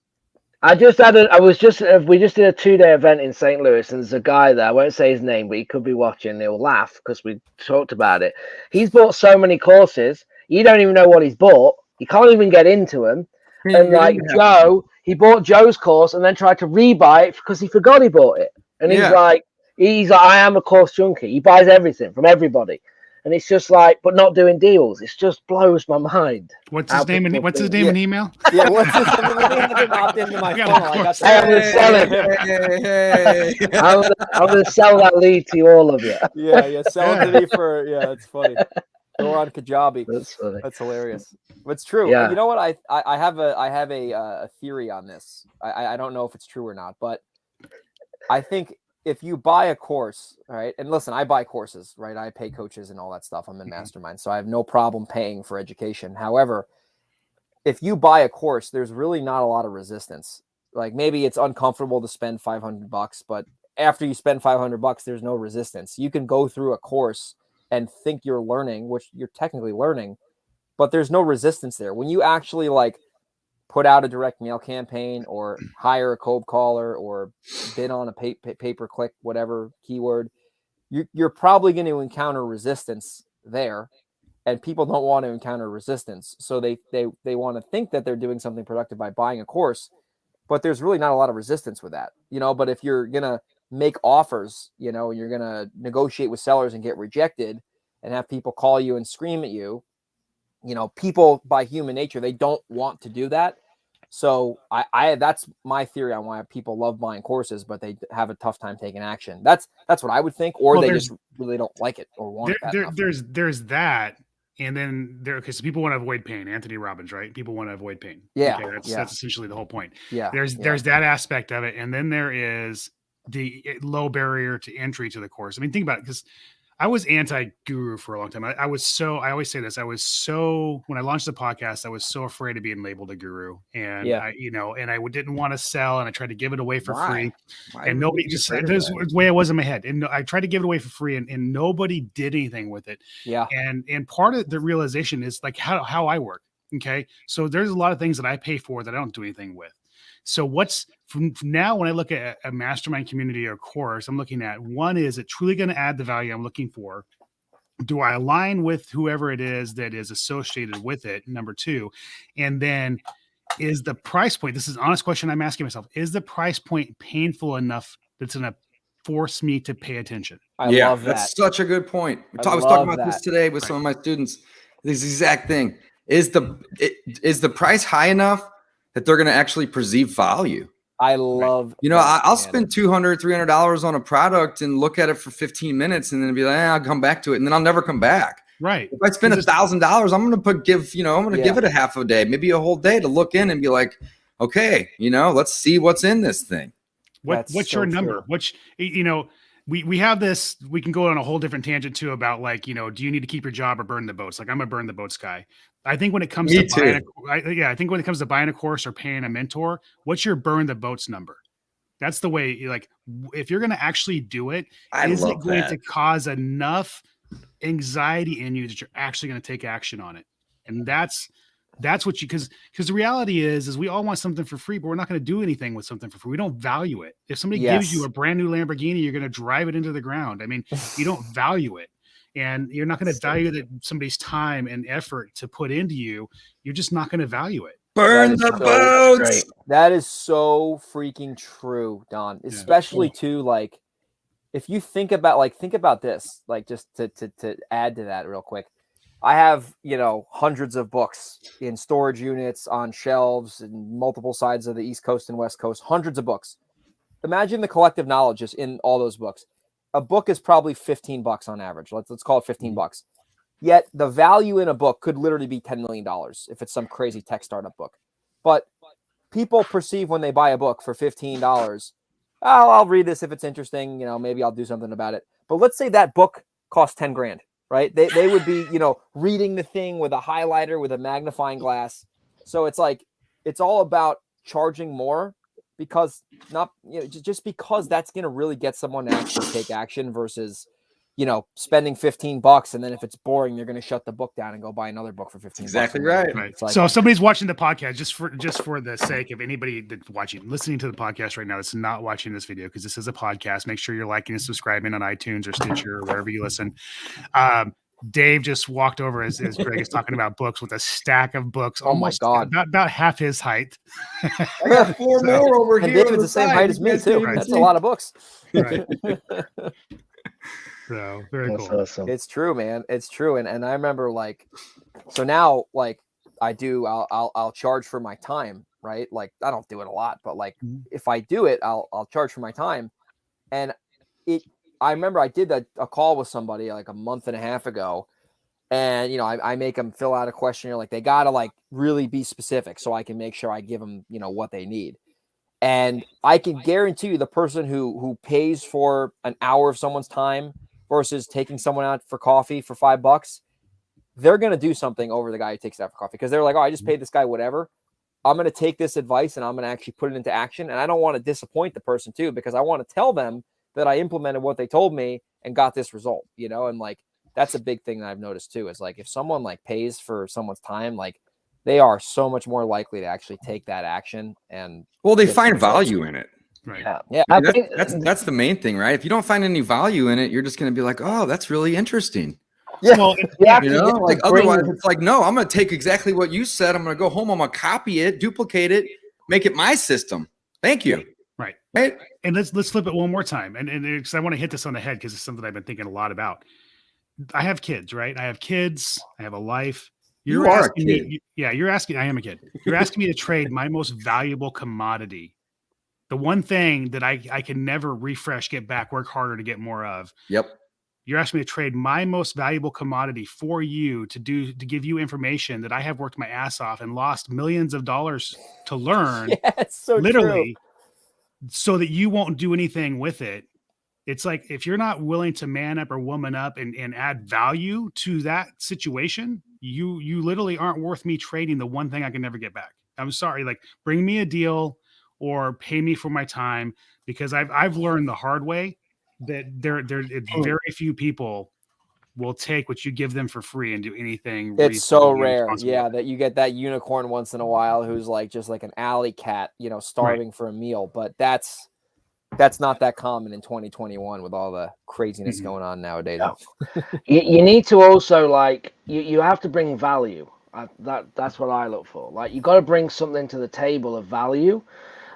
We just did a 2-day event in St. Louis, and there's a guy there. I won't say his name, but he could be watching. He'll laugh because we talked about it. He's bought so many courses, you don't even know what he's bought. You can't even get into them. And like Joe, he bought Joe's course and then tried to rebuy it because he forgot he bought it. And he's like, I am a course junkie. He buys everything from everybody. And it's just like, but not doing deals. It just blows my mind. What's his name in email? Yeah, what's his name? I'm going to sell that lead to all of you. Yeah, sell it to me for, it's funny. Go on Kajabi. That's funny. That's hilarious. But it's true. Yeah. You know what? I have a theory on this. I don't know if it's true or not, but I think if you buy a course, right? And listen, I buy courses, right? I pay coaches and all that stuff. I'm in mastermind, so I have no problem paying for education. However, if you buy a course, there's really not a lot of resistance. Like maybe it's uncomfortable to spend $500, but after you spend $500, there's no resistance. You can go through a course and think you're learning, which you're technically learning, but there's no resistance there. When you actually like put out a direct mail campaign or hire a cold caller or bid on a pay-per-click, whatever keyword, you're probably going to encounter resistance there, and people don't want to encounter resistance. So they want to think that they're doing something productive by buying a course, but there's really not a lot of resistance with that, But if you're going to make offers, and you're going to negotiate with sellers and get rejected and have people call you and scream at you, people by human nature, they don't want to do that. So I that's my theory on why people love buying courses, but they have a tough time taking action. That's what I would think, or they just really don't like it or want it. There's that. And then because people want to avoid pain. Anthony Robbins, right? People want to avoid pain. Yeah. Okay, that's essentially the whole point. Yeah. There's that aspect of it. And then there is the low barrier to entry to the course. I mean, think about it, because I was anti-guru for a long time. I always say this. When I launched the podcast, I was so afraid of being labeled a guru. And I didn't want to sell, and I tried to give it away for free. And nobody just said, this is the way it was in my head. And I tried to give it away for free, and nobody did anything with it. Yeah. And part of the realization is like how I work. Okay. So there's a lot of things that I pay for that I don't do anything with. So what's from now when I look at a mastermind community or course, I'm looking at one, is it truly going to add the value I'm looking for? Do I align with whoever it is that is associated with it? Number two. And then is the price point, this is an honest question I'm asking myself, is the price point painful enough that's going to force me to pay attention? I love that. That's such a good point. I was talking about this today with some of my students. This exact thing. Is the price high enough that they're going to actually perceive value? I love, I'll spend $200, $300 on a product and look at it for 15 minutes and then be like, I'll come back to it. And then I'll never come back. Right. If I spend $1,000, I'm going to give it a half a day, maybe a whole day to look in and be like, okay, let's see what's in this thing. What's your number? We have this, we can go on a whole different tangent too about do you need to keep your job or burn the boats? Like I'm a burn the boats guy. I think when it comes I think when it comes to buying a course or paying a mentor, what's your burn the boats number? That's the way, if you're going to actually do it, is it going to cause enough anxiety in you that you're actually going to take action on it? And that's what because the reality is we all want something for free, but we're not going to do anything with something for free. We don't value it. If somebody gives you a brand new Lamborghini, you're going to drive it into the ground. I mean, you don't value it, and you're not going to value somebody's time and effort to put into you. You're just not going to value it. Burn the boats. That is so freaking true, Don. Especially too, if you think about this, just to add to that real quick. I have, hundreds of books in storage units on shelves and multiple sides of the East Coast and West Coast, hundreds of books. Imagine the collective knowledge is in all those books. A book is probably $15 on average. Let's call it $15. Yet the value in a book could literally be $10 million if it's some crazy tech startup book. But people perceive when they buy a book for $15, I'll read this if it's interesting, maybe I'll do something about it. But let's say that book costs 10 grand. Right. They would be, reading the thing with a highlighter, with a magnifying glass. So it's all about charging more because just because that's going to really get someone to actually take action versus, spending $15. And then if it's boring, they're going to shut the book down and go buy another book for $15. Exactly right. So if somebody's watching the podcast, just for the sake of anybody that's listening to the podcast right now, that's not watching this video, because this is a podcast, make sure you're liking and subscribing on iTunes or Stitcher or wherever you listen. Dave just walked over as Greg is talking about books with a stack of books. Oh my God. About half his height. I got four more over here. And David's the same height as me too. Right. That's a lot of books. Right. So very That's cool. awesome. It's true, man. It's true. And I remember so now I'll charge for my time, right? I don't do it a lot, but if I do it, I'll charge for my time. And I remember I did a call with somebody a month and a half ago, and I make them fill out a questionnaire. They gotta really be specific so I can make sure I give them what they need. And I can guarantee you the person who pays for an hour of someone's time versus taking someone out for coffee for $5, they're going to do something over the guy who takes that for coffee, because they're like, I just paid this guy whatever. I'm going to take this advice and I'm going to actually put it into action. And I don't want to disappoint the person too, because I want to tell them that I implemented what they told me and got this result, and that's a big thing that I've noticed too, is if someone pays for someone's time, they are so much more likely to actually take that action. And they find value in it. Right. Yeah. I think That's the main thing, right? If you don't find any value in it, you're just going to be like, oh, that's really interesting. Yeah. Well, Otherwise it's no, I'm going to take exactly what you said. I'm going to go home. I'm going to copy it, duplicate it, make it my system. Thank you. Right. And let's flip it one more time. And because I want to hit this on the head, because it's something I've been thinking a lot about. I have kids, right? I have kids. I have a life. You are a kid. You're asking. I am a kid. You're asking me to trade my most valuable commodity, the one thing that I can never refresh, get back, work harder to get more of. Yep. You're asking me to trade my most valuable commodity for you to give you information that I have worked my ass off and lost millions of dollars to learn. Yeah, it's so literally, true. So that you won't do anything with it. It's if you're not willing to man up or woman up and add value to that situation, you literally aren't worth me trading the one thing I can never get back. I'm sorry. Bring me a deal or pay me for my time, because I've learned the hard way that it's very few people will take what you give them for free and do anything. It's so reasonably rare, responsible. yeah, that you get that unicorn once in a while who's like just like an alley cat, starving for a meal. But that's not that common in 2021 with all the craziness going on nowadays. Yeah. you need to also you have to bring value. That's what I look for. Like, you got to bring something to the table of value,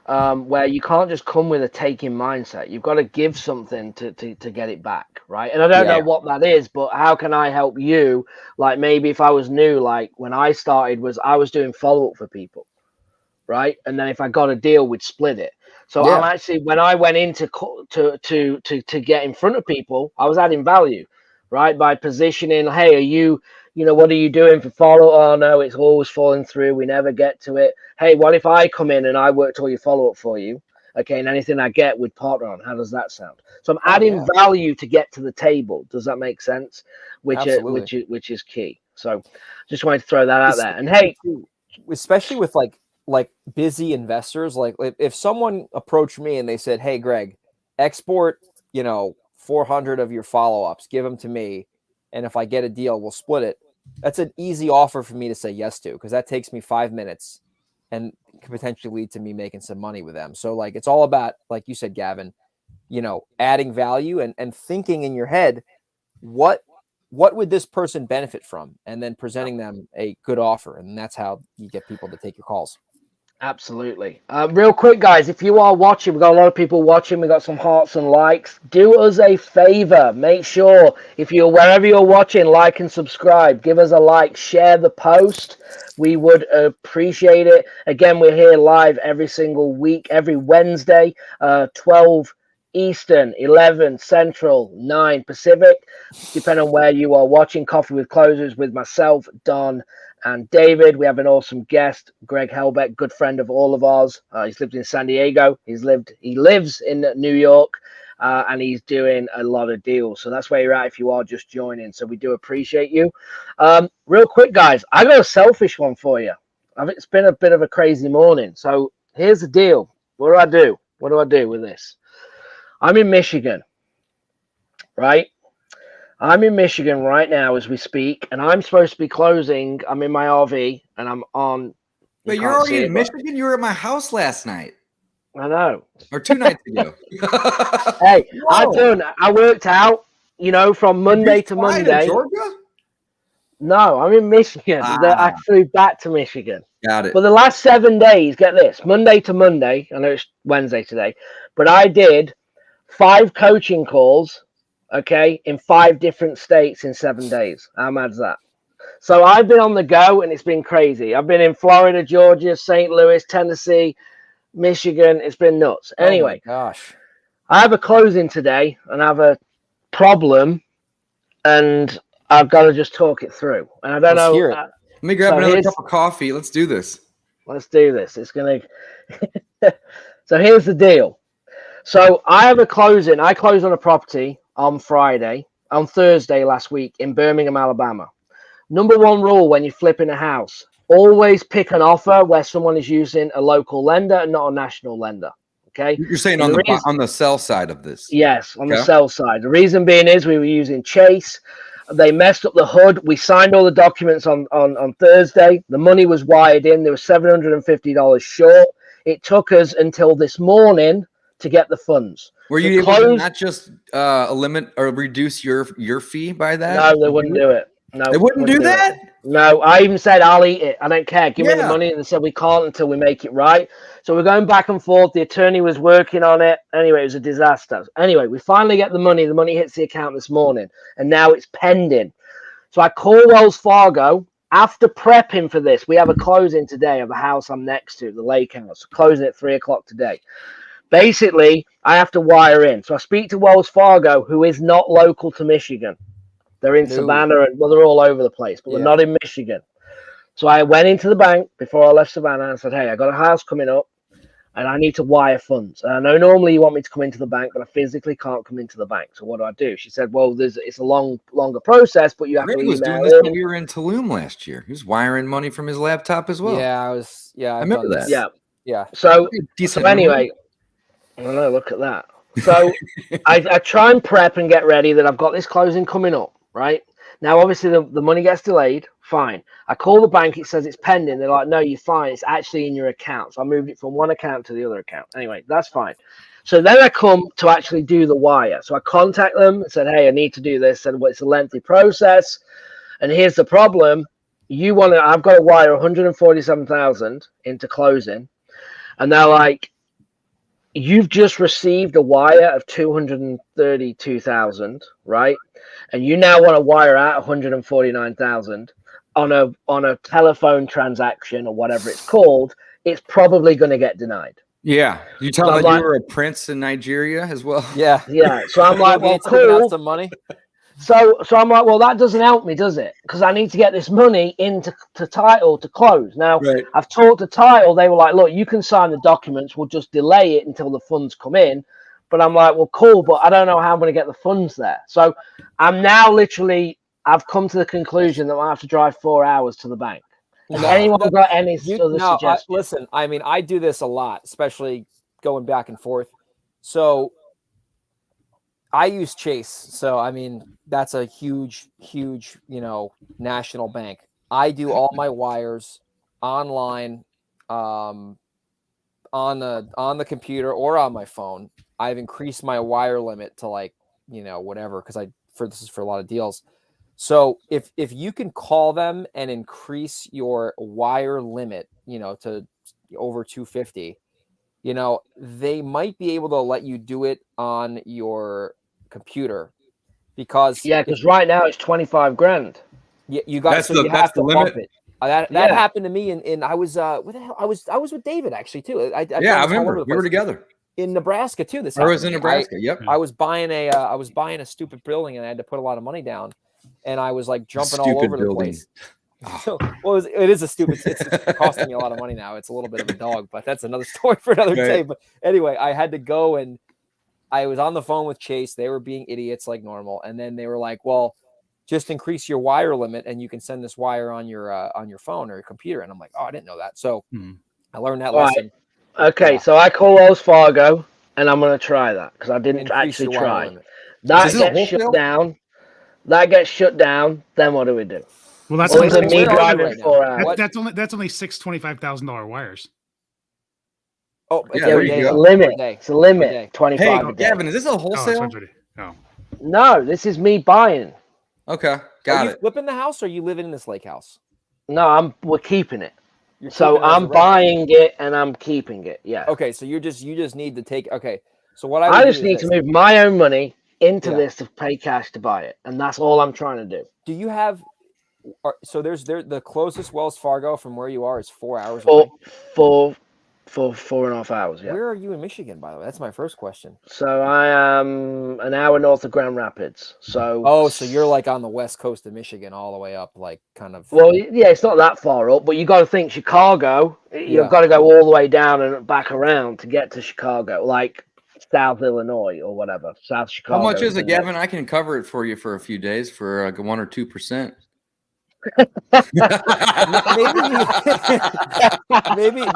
where you can't just come with a taking mindset. You've got to give something to get it back, right? And I don't know what that is, but how can I help you? Like, maybe if I was new, like when I started, I was doing follow up for people, right? And then if I got a deal, we'd split it. So I'm actually, when I went in to get in front of people, I was adding value, right? By positioning, hey, are you, what are you doing for follow? Oh no, it's always falling through. We never get to it. Hey, what if I come in and I worked all your follow up for you? Okay, and anything I get with partner on, how does that sound? So I'm adding value to get to the table. Does that make sense? Which is key. So just wanted to throw that out there. And hey, especially with like busy investors, like if someone approached me and they said, hey, Greg, export, 400 of your follow-ups, give them to me. And if I get a deal, we'll split it. That's an easy offer for me to say yes to, because that takes me 5 minutes and could potentially lead to me making some money with them. So like, it's all about, like you said, Gavin, adding value and thinking in your head, what would this person benefit from? And then presenting them a good offer. And that's how you get people to take your calls. Absolutely. Real quick, guys, if you are watching, we've got a lot of people watching. We've got some hearts and likes. Do us a favor. Make sure, if you're wherever you're watching, like and subscribe. Give us a like. Share the post. We would appreciate it. Again, we're here live every single week, every Wednesday, 12 Eastern, 11 Central, 9 Pacific, depending on where you are watching. Coffee with Closers with myself, Don, and David. We have an awesome guest, Greg Helbeck, good friend of all of ours. He's lived in San Diego. He lives in New York, and he's doing a lot of deals. So that's where you're at if you are just joining. So we do appreciate you. Real quick, guys, I got a selfish one for you. It's been a bit of a crazy morning. So here's the deal. What do I do? What do I do with this? I'm in Michigan, right? I'm in Michigan right now as we speak, and I'm supposed to be closing. I'm in my RV, and I'm on. But you're already in Michigan? You were at my house last night. I know. Or 2 nights ago. Hey, I worked out, from Monday to Monday. To Georgia? No, I'm in Michigan. I flew back to Michigan. Got it. For the last 7 days, get this, Monday to Monday. I know it's Wednesday today, but I did 5 coaching calls. Okay, in 5 different states in 7 days. How mad's that? So I've been on the go, and it's been crazy. I've been in Florida, Georgia, St. Louis, Tennessee, Michigan. It's been nuts. Anyway, oh my gosh, I have a closing today, and I have a problem, and I've got to just talk it through. And I don't know. Hear it. Let me grab another cup of coffee. Let's do this. Let's do this. It's gonna. So here's the deal. So I have a closing. I closed on a property on Thursday last week in Birmingham, Alabama. Number 1 rule when you're flipping a house, always pick an offer where someone is using a local lender and not a national lender. Okay. You're saying on the sell side of this? Yes, on the sell side. The reason being is we were using Chase. They messed up the HUD. We signed all the documents on Thursday. The money was wired in. There was $750 short. It took us until this morning to get the funds. Were you able to not just limit or reduce your fee by that? No, they wouldn't do it. No, they wouldn't do that? No, I even said, I'll eat it. I don't care. Give me the money. And they said, we can't until we make it right. So we're going back and forth. The attorney was working on it. Anyway, it was a disaster. Anyway, we finally get the money. The money hits the account this morning, and now it's pending. So I call Wells Fargo. After prepping for this, we have a closing today of a house I'm next to, the Lake House, closing at 3:00 today. Basically, I have to wire in. So I speak to Wells Fargo, who is not local to Michigan. They're in Savannah, and they're all over the place, but they're not in Michigan. So I went into the bank before I left Savannah and said, hey, I got a house coming up, and I need to wire funds. And I know normally you want me to come into the bank, but I physically can't come into the bank. So what do? She said, well, it's a longer process, but you have to email. He was doing this when we were in Tulum last year. He was wiring money from his laptop as well. Yeah, I remember that. Yeah. So anyway, I don't know, look at that. So I try and prep and get ready that I've got this closing coming up. right? Now, obviously, the money gets delayed. Fine. I call the bank. It says it's pending. They're like, no, you're fine. It's actually in your account. So I moved it from one account to the other account. Anyway, that's fine. So then I come to actually do the wire. So I contact them and said, hey, I need to do this. And it's a lengthy process. And here's the problem. I've got to wire 147,000 into closing. And they're like, you've just received a wire of 232,000, right? And you now want to wire out 149,000 on a telephone transaction or whatever it's called. It's probably going to get denied. Yeah, you tell them that you were a prince in Nigeria as well. Yeah. So I'm like, well, cool. Some money. So I'm like, well, that doesn't help me, does it? Because I need to get this money into title to close. Now, I've talked to title. They were like, look, you can sign the documents. We'll just delay it until the funds come in. But I'm like, well, cool, but I don't know how I'm going to get the funds there. So I'm now I've come to the conclusion that I have to drive 4 hours to the bank. Has anyone got any other suggestions? Listen, I mean, I do this a lot, especially going back and forth. So I use Chase. So, I mean, that's a huge, national bank. I do all my wires online, on the computer or on my phone. I've increased my wire limit to whatever, because this is for a lot of deals. So if you can call them and increase your wire limit, to over 250, they might be able to let you do it on your computer, because right now it's 25 grand. Yeah, you have to bump it. That happened to me, and I was I was with David actually too. I remember we were together in Nebraska too. I was in Nebraska. I was buying a stupid building, and I had to put a lot of money down, and I was like jumping all over the place. So, it is a stupid. It's costing me a lot of money now. It's a little bit of a dog, but that's another story for another day. But anyway, I had to go, and I was on the phone with Chase. They were being idiots like normal, and then they were like, "Well, just increase your wire limit, and you can send this wire on your phone or your computer." And I'm like, "Oh, I didn't know that." So I learned that lesson. Okay, so I call Wells Fargo, and I'm going to try that because I didn't actually try. That gets shut down. Then what do we do? Well, that's me driving 4 hours. That's only $625,000 wires. Oh, it's a limit. It's a limit. 25. Hey, Gavin, is this a wholesale? Oh. No, this is me buying. Okay, got it. Are you flipping the house, or are you living in this lake house? No, we're keeping it. So I'm buying it and I'm keeping it. Yeah. Okay, so you just need to take. Okay, so what I just need to move my own money into this to pay cash to buy it, and that's all I'm trying to do. Do you have? So the closest Wells Fargo from where you are is 4 hours away. For 4.5 hours. Yeah. Where are you in Michigan, by the way? That's my first question. So I am an hour north of Grand Rapids. So so you're like on the west coast of Michigan, all the way up, like kind of. Well, yeah, it's not that far up, but you got to think Chicago. You've got to go all the way down and back around to get to Chicago, like South Illinois or whatever. South Chicago. How much is it, Gavin? I can cover it for you for a few days for 1 or 2%. maybe you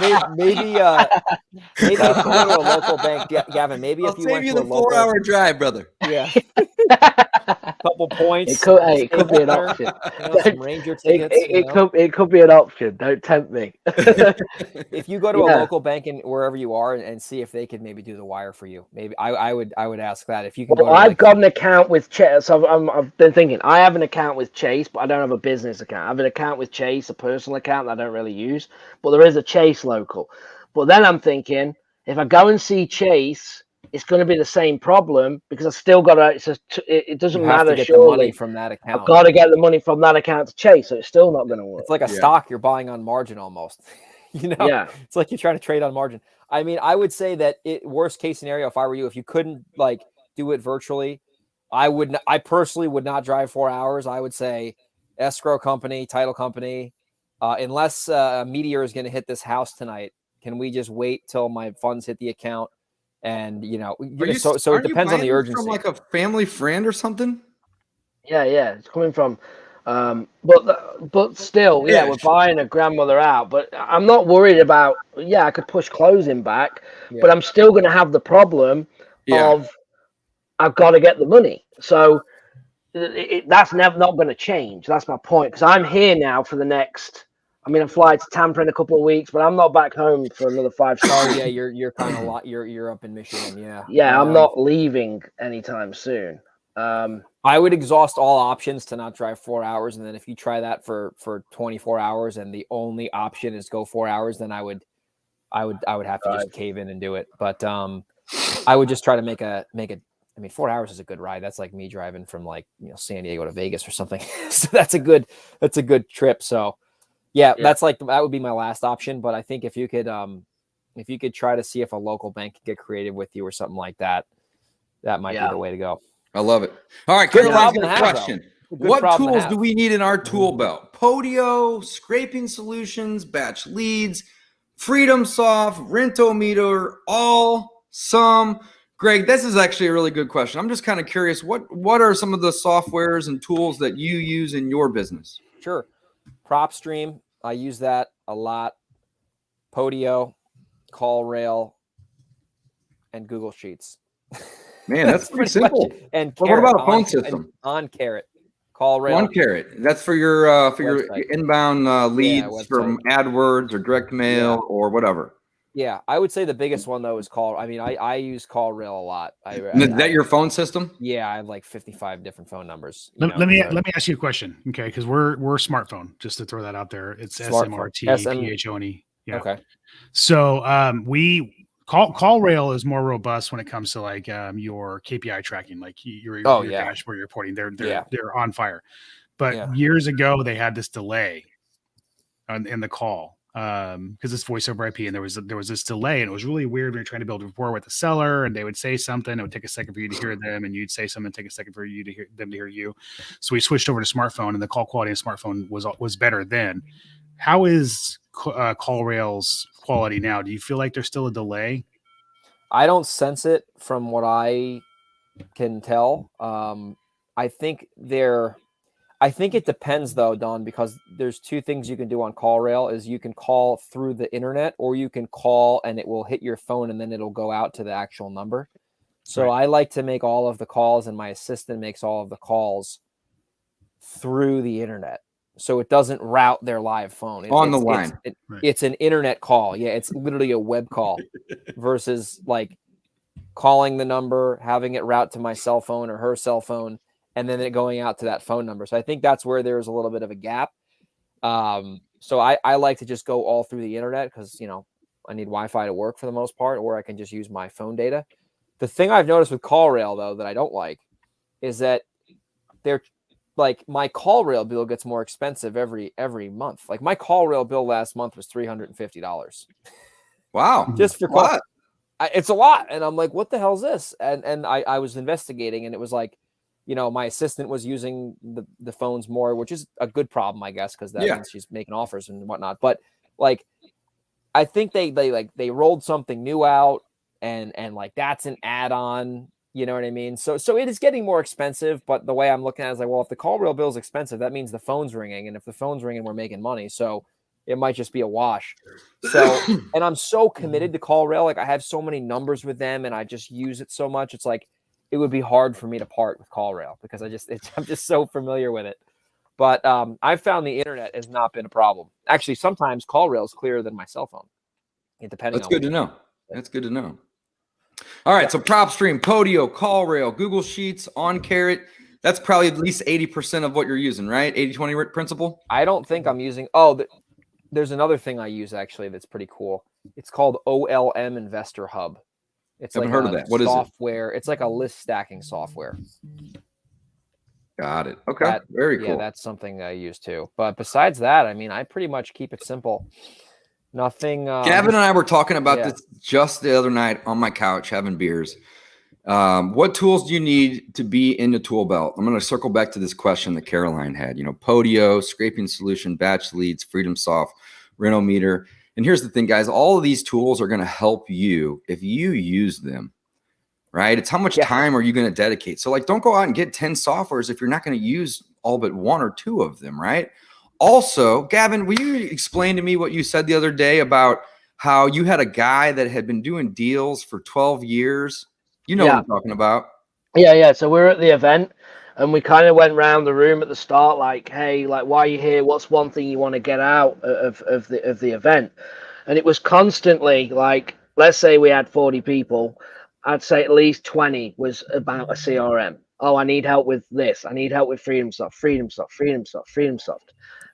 go to a local bank, Gavin. Maybe if you went to a local 4-hour drive, brother. Yeah. Couple points. It could be an option. Some Ranger tickets. It could be an option. Don't tempt me. If you go to a local bank and wherever you are and see if they could maybe do the wire for you, maybe I would ask that. If you can. Well, I've got an account with Chase. So I've been thinking I have an account with Chase, but I don't have a business account. I have an account with Chase, a personal account that I don't really use, but there is a Chase local. But then I'm thinking if I go and see Chase, it's going to be the same problem because I still got to. It doesn't matter. Get the money from that account. I've got to get the money from that account to Chase, so it's still not going to work. It's like a stock you're buying on margin almost. It's like you're trying to trade on margin. I mean, I would say that worst case scenario, if I were you, if you couldn't do it virtually, I personally would not drive 4 hours. I would say escrow company, title company, unless a meteor is going to hit this house tonight. Can we just wait till my funds hit the account? And so it depends on the urgency. From like a family friend or something. Yeah, it's coming from, but still, we're buying a grandmother out. But I'm not worried about. I could push closing back, but I'm still going to have the problem of I've got to get the money. So that's never not going to change. That's my point, because I'm here now for the next. I mean, I'm flying to Tampa in a couple of weeks, but I'm not back home for another 5 6 Oh weeks. yeah, you're kind of you're up in Michigan, yeah. Yeah, I'm not leaving anytime soon. I would exhaust all options to not drive 4 hours, and then if you try that for 24 hours and the only option is go 4 hours, then I would have to just cave in and do it. But I would just try to make a. I mean, 4 hours is a good ride. That's like me driving from like San Diego to Vegas or something. So that's a good trip. So yeah, that's like that would be my last option. But I think if you could try to see if a local bank could get creative with you or something like that, that might be the way to go. I love it. All right, Caroline's got a question. What tools do we need in our tool belt? Podio, scraping solutions, batch leads, Freedom Soft, Rentometer, all, some. Greg, this is actually a really good question. I'm just kind of curious, what are some of the softwares and tools that you use in your business? Sure. PropStream, I use that a lot. Podio, CallRail, and Google Sheets. Man, that's pretty simple. And what about a phone system? On Carrot. CallRail. On Carrot. That's for your inbound leads from AdWords or direct mail or whatever. Yeah, I would say the biggest one though is Call. I mean, I use CallRail a lot. Is that your phone system? Yeah, I have like 55 different phone numbers. Let me ask you a question, okay? Because we're smartphone. Just to throw that out there, it's SMRT Yeah. Okay. So CallRail is more robust when it comes to like your KPI tracking, like your dashboard reporting. They're on fire. But years ago they had this delay in the call. Because it's voice over IP, and there was this delay, and it was really weird when you're trying to build rapport with the seller, and they would say something, it would take a second for you to hear them, and you'd say something, take a second for you to hear them to hear you. So we switched over to smartphone, and the call quality of smartphone was better then. How is CallRail's quality now? Do you feel like there's still a delay? I don't sense it from what I can tell. I think it depends though, Don, because there's two things you can do on CallRail is you can call through the internet, or you can call and it will hit your phone and then it'll go out to the actual number. So I like to make all of the calls, and my assistant makes all of the calls through the internet. So it doesn't route their live phone. It's an internet call. Yeah, it's literally a web call versus like calling the number, having it route to my cell phone or her cell phone, and then it going out to that phone number. So I think that's where there's a little bit of a gap. So I like to just go all through the internet because, I need Wi-Fi to work for the most part, or I can just use my phone data. The thing I've noticed with CallRail, though, that I don't like is that they're like my CallRail bill gets more expensive every month. Like my CallRail bill last month was $350. Wow. Just for call. It's a lot. And I'm like, what the hell is this? And I was investigating, and it was like, my assistant was using the phones more, which is a good problem, I guess, because that means she's making offers and whatnot. But like, I think they rolled something new out, and like that's an add-on. You know what I mean? So it is getting more expensive. But the way I'm looking at it is like, well, if the CallRail bill is expensive, that means the phone's ringing, and if the phone's ringing, we're making money. So it might just be a wash. So, and I'm so committed to CallRail. Like I have so many numbers with them, and I just use it so much. It's like, it would be hard for me to part with CallRail because I'm just so familiar with it. But I've found the internet has not been a problem. Actually, sometimes CallRail is clearer than my cell phone. That's good to know. That's good to know. All right, so PropStream, Podio, CallRail, Google Sheets, On Carrot. That's probably at least 80% of what you're using, right? 80-20 principle? I don't think I'm using there's another thing I use actually that's pretty cool. It's called OLM Investor Hub. It's like heard of that. What software. It's like a list stacking software. Got it. Okay. Very cool. Yeah, that's something I use too. But besides that, I mean, I pretty much keep it simple. Nothing. Gavin and I were talking about this just the other night on my couch having beers. What tools do you need to be in the tool belt? I'm going to circle back to this question that Caroline had. Podio, scraping solution, batch leads, Freedom Soft, Rentometer. And here's the thing, guys, all of these tools are going to help you if you use them, right? It's how much time are you going to dedicate? So like, don't go out and get 10 softwares if you're not going to use all but one or two of them, right? Also, Gavin, will you explain to me what you said the other day about how you had a guy that had been doing deals for 12 years? You know what I'm talking about. Yeah. So we're at the event, And we kind of went round the room at the start, like, hey, like, why are you here? What's one thing you want to get out of the event? And it was constantly like, let's say we had 40 people, I'd say at least 20 was about a CRM. Oh, I need help with this. I need help with FreedomSoft.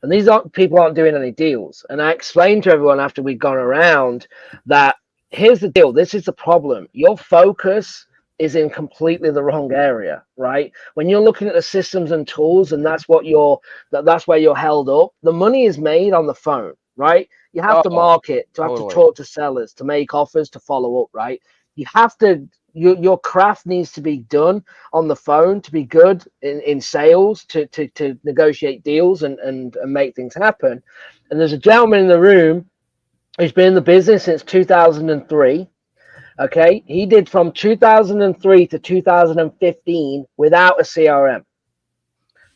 And these people aren't doing any deals. And I explained to everyone after we'd gone around that here's the deal. This is the problem. Your focus is in completely the wrong area, right? When you're looking at the systems and tools, and that's where you're held up. The money is made on the phone, right? You have to market, to have to talk to sellers, to make offers, to follow up, right? You have to, your craft needs to be done on the phone to be good in sales, to negotiate deals and make things happen. And there's a gentleman in the room who's been in the business since 2003. Okay, he did from 2003 to 2015 without a CRM,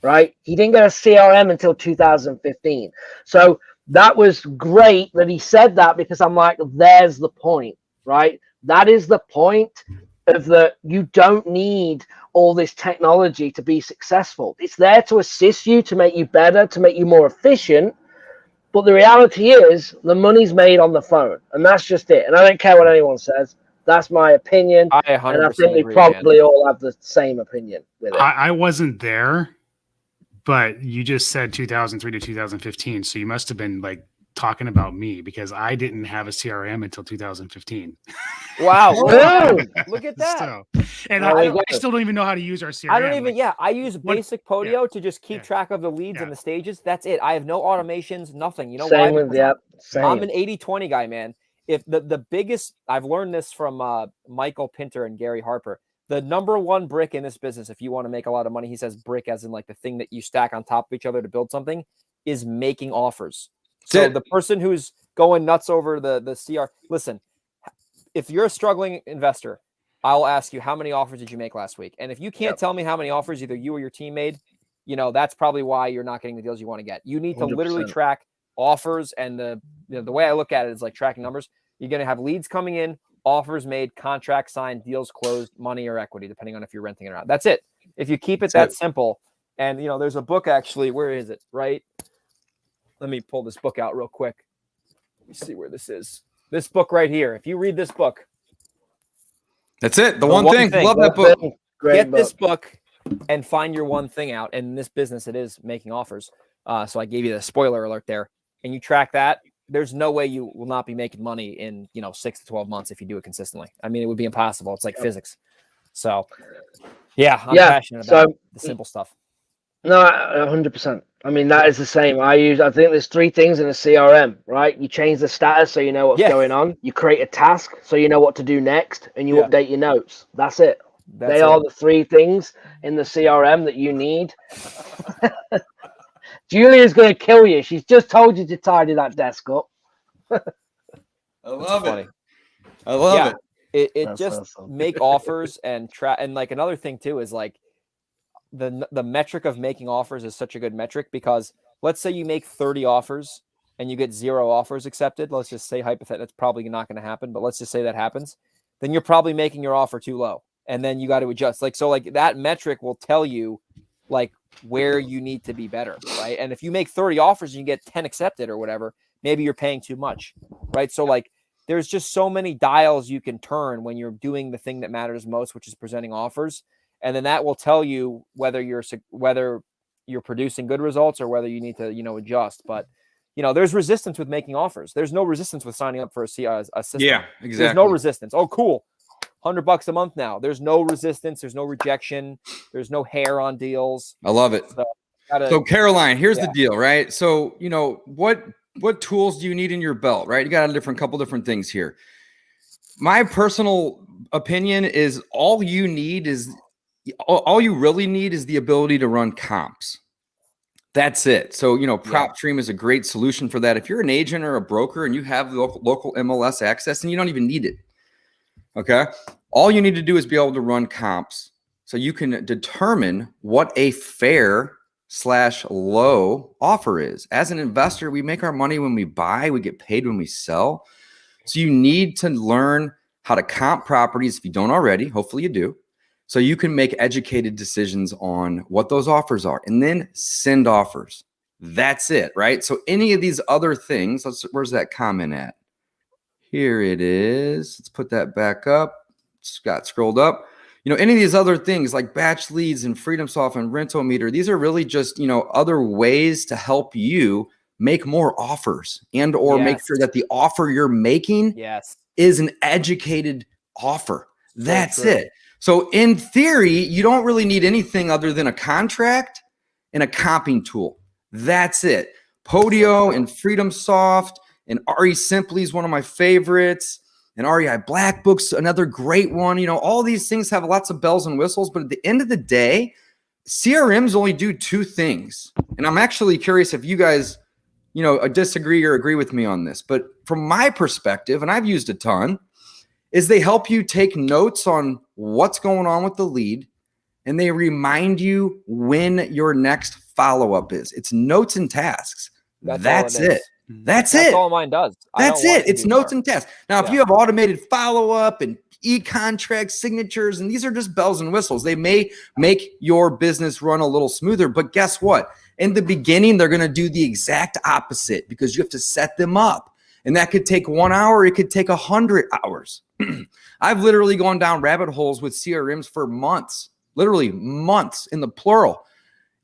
right? He didn't get a CRM until 2015. So that was great that he said that, because I'm like, there's the point, right? That is the point of you don't need all this technology to be successful. It's there to assist you, to make you better, to make you more efficient. But the reality is the money's made on the phone, and that's just it. And I don't care what anyone says. That's my opinion. I 100% and I think we agree, probably all have the same opinion with it. I wasn't there, but you just said 2003 to 2015. So you must have been like talking about me, because I didn't have a CRM until 2015. Wow. Look at that. So, and I still don't even know how to use our CRM. I don't even, I use basic Podio to just keep track of the leads and the stages. That's it. I have no automations, nothing. You know same why? With, same. I'm an 80-20 guy, man. If the biggest, I've learned this from Michael Pinter and Gary Harper, the number one brick in this business, if you want to make a lot of money, he says brick as in like the thing that you stack on top of each other to build something, is making offers. So the person who's going nuts over the CR, listen, if you're a struggling investor, I'll ask you, how many offers did you make last week? And if you can't tell me how many offers either you or your team made, that's probably why you're not getting the deals you want to get. You need to 100%. Literally track offers, and the way I look at it is like tracking numbers. You're going to have leads coming in, offers made, contracts signed, deals closed, money or equity, depending on if you're renting it or not. That's it. If you keep it that simple, and there's a book actually, where is it? Right. Let me pull this book out real quick. Let me see where this is. This book right here. If you read this book, that's it. The one thing. Love that book. Get this book and find your one thing out. And in this business, it is making offers. So I gave you the spoiler alert there. And you track that. There's no way you will not be making money in 6 to 12 months if you do it consistently. I mean, it would be impossible. It's like physics. So I'm passionate about the simple stuff. No, 100%. I mean, that is the same. I think there's 3 things in a CRM, right? You change the status so you know what's going on. You create a task so you know what to do next, and you update your notes. That's it. They are the 3 things in the CRM that you need. Julia's going to kill you. She's just told you to tidy that desk up. I love it. I love it. It just awesome. Make offers and and like another thing too is like the metric of making offers is such a good metric, because let's say you make 30 offers and you get 0 offers accepted. Let's just say hypothetically, that's probably not going to happen, but let's just say that happens. Then you're probably making your offer too low, and then you got to adjust. So that metric will tell you like where you need to be better, right? And if you make 30 offers and you get 10 accepted or whatever, maybe you're paying too much, right? So there's just so many dials you can turn when you're doing the thing that matters most, which is presenting offers. And then that will tell you whether you're producing good results or whether you need to, adjust. But, there's resistance with making offers. There's no resistance with signing up for a system. Yeah, exactly. There's no resistance. Oh, cool. $100 a month now. There's no resistance. There's no rejection. There's no hair on deals. I love it. So Caroline, here's the deal, right? So, what tools do you need in your belt, right? You got a couple different things here. My personal opinion is all you really need is the ability to run comps. That's it. So, PropStream is a great solution for that. If you're an agent or a broker and you have local MLS access, and you don't even need it. Okay. All you need to do is be able to run comps so you can determine what a fair/low offer is. As an investor, we make our money when we buy, we get paid when we sell. So you need to learn how to comp properties if you don't already. Hopefully you do. so you can make educated decisions on what those offers are and then send offers. That's it, right? So any of these other things, where's that comment at? Here it is. Let's put that back up. Scott scrolled up. Any of these other things like batch leads and FreedomSoft and Rental Meter, these are really just, other ways to help you make more offers and or make sure that the offer you're making is an educated offer. That's it. So in theory, you don't really need anything other than a contract and a comping tool. That's it. Podio and FreedomSoft and RE Simply is one of my favorites. And REI Black Book's another great one. All these things have lots of bells and whistles, but at the end of the day, CRMs only do two things. And I'm actually curious if you guys, disagree or agree with me on this. But from my perspective, and I've used a ton, is they help you take notes on what's going on with the lead, and they remind you when your next follow-up is. It's notes and tasks. That's it. That's all mine does. That's it. It's notes and tasks. Now, if you have automated follow-up and e-contract signatures, and these are just bells and whistles, they may make your business run a little smoother. But guess what? In the beginning, they're going to do the exact opposite because you have to set them up. And that could take 1 hour. It could take 100 hours. I've literally gone down rabbit holes with CRMs for months, literally months in the plural.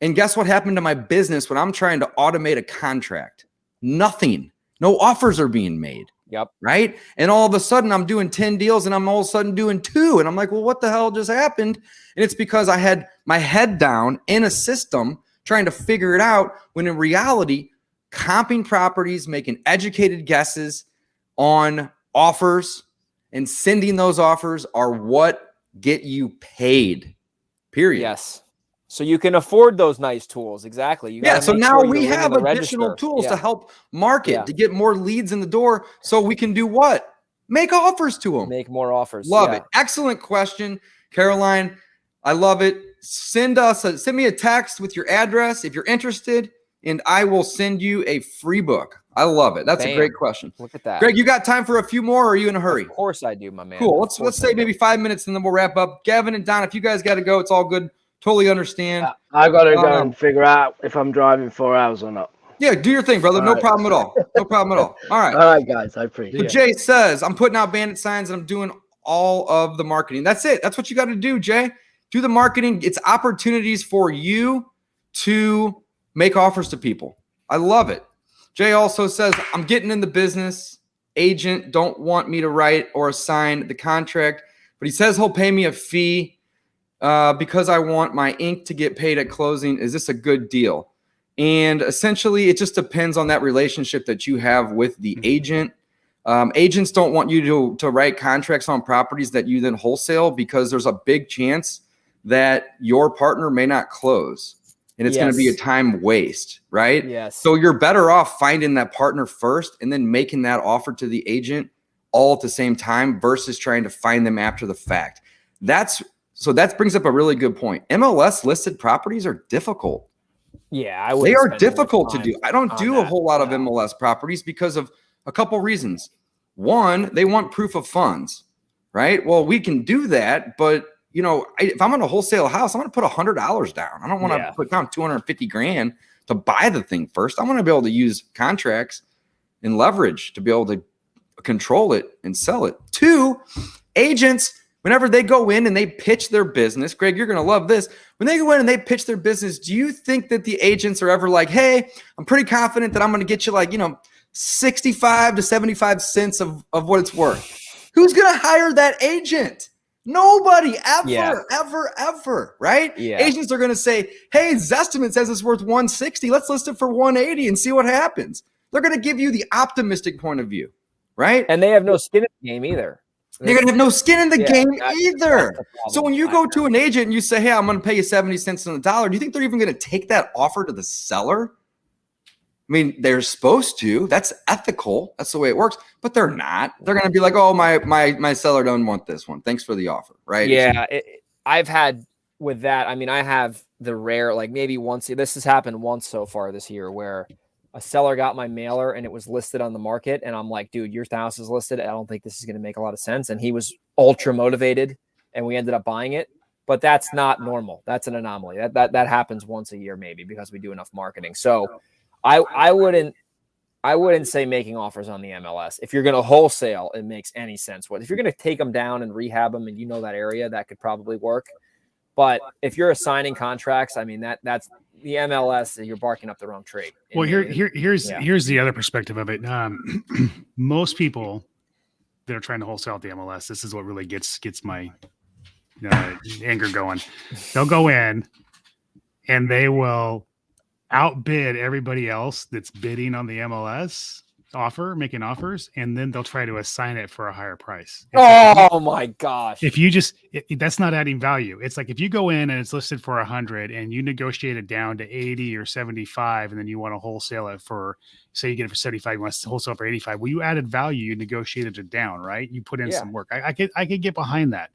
And guess what happened to my business when I'm trying to automate a contract? Nothing. No offers are being made. Yep. Right. And all of a sudden I'm doing 10 deals and I'm all of a sudden doing 2. And I'm like, well, what the hell just happened? And it's because I had my head down in a system trying to figure it out, when in reality, comping properties, making educated guesses on offers and sending those offers are what get you paid. Period. Yes. So you can afford those nice tools. Exactly. So now we have additional tools to help market, to get more leads in the door, so we can do what? Make offers to them. Make more offers. Love it. Excellent question, Caroline. I love it. Send me a text with your address if you're interested, and I will send you a free book. I love it. That's a great question. Look at that. Greg, you got time for a few more, or are you in a hurry? Of course I do, my man. Cool. Let's say maybe 5 minutes, and then we'll wrap up. Gavin and Don, if you guys got to go, it's all good. Totally understand. I got to go and figure out if I'm driving 4 hours or not. Yeah, do your thing, brother. No problem at all. No problem at all. All right. All right, guys. I appreciate it. Jay says, I'm putting out bandit signs and I'm doing all of the marketing. That's it. That's what you got to do, Jay. Do the marketing. It's opportunities for you to make offers to people. I love it. Jay also says, I'm getting in the business. Agent don't want me to write or assign the contract, but he says he'll pay me a fee because I want my ink to get paid at closing. Is this a good deal? And essentially, it just depends on that relationship that you have with the agent. Agents don't want you to write contracts on properties that you then wholesale, because there's a big chance that your partner may not close. And it's going to be a time waste, right? Yes. So you're better off finding that partner first and then making that offer to the agent all at the same time versus trying to find them after the fact. So that brings up a really good point. MLS listed properties are difficult. Yeah, they are difficult to do. I don't do a whole lot of MLS properties because of a couple reasons. One, they want proof of funds, right? Well, we can do that, but if I'm going to wholesale a house, I'm going to put $100 down. I don't want to put down $250,000 to buy the thing first. I want to be able to use contracts and leverage to be able to control it and sell it. 2, agents, whenever they go in and they pitch their business, Greg, you're going to love this. When they go in and they pitch their business, do you think that the agents are ever like, hey, I'm pretty confident that I'm going to get you 65 to 75 cents of what it's worth? Who's going to hire that agent? Nobody ever, right? Yeah. Agents are going to say, hey, Zestimate says it's worth 160. Let's list it for 180 and see what happens. They're going to give you the optimistic point of view, right? And they have no skin in the game either. They're going to have no skin in the game either. So when you go to an agent and you say, hey, I'm going to pay you 70 cents on the dollar, do you think they're even going to take that offer to the seller? I mean, they're supposed to. That's ethical. That's the way it works. But they're not. They're going to be like, oh, my seller doesn't want this one. Thanks for the offer, right? Yeah, I've had with that. I mean, I have the rare, like maybe once. This has happened once so far this year where a seller got my mailer and it was listed on the market. And I'm like, dude, your house is listed. I don't think this is going to make a lot of sense. And he was ultra motivated and we ended up buying it. but that's not normal. That's an anomaly. That happens once a year, maybe, because we do enough marketing. So I wouldn't say making offers on the MLS. If you're going to wholesale, it makes any sense. If you're going to take them down and rehab them, and you know that area, that could probably work. But if you're assigning contracts, I mean, that's the MLS. You're barking up the wrong tree. Well, here's the other perspective of it. Most people that are trying to wholesale at the MLS, this is what really gets my anger going. They'll go in and they will outbid everybody else that's bidding on the MLS offer, making offers, and then they'll try to assign it for a higher price. My gosh. If you just, that's not adding value. It's like if you go in and it's listed for 100 and you negotiate it down to 80 or 75, and then you want to wholesale it for, say you get it for 75, you want to wholesale for 85. Well, you added value, you negotiated it down, right? You put in some work. I could get behind that.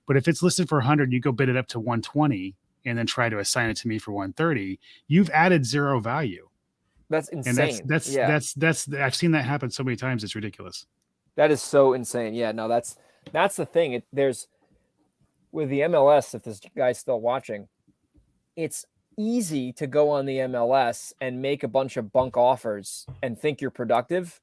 But if it's listed for 100, you go bid it up to 120 and then try to assign it to me for 130, you've added zero value. That's insane. And that's I've seen that happen so many times. It's ridiculous. That is so insane. Yeah, no, that's the thing. There's with the MLS, if this guy's still watching, it's easy to go on the MLS and make a bunch of bunk offers and think you're productive,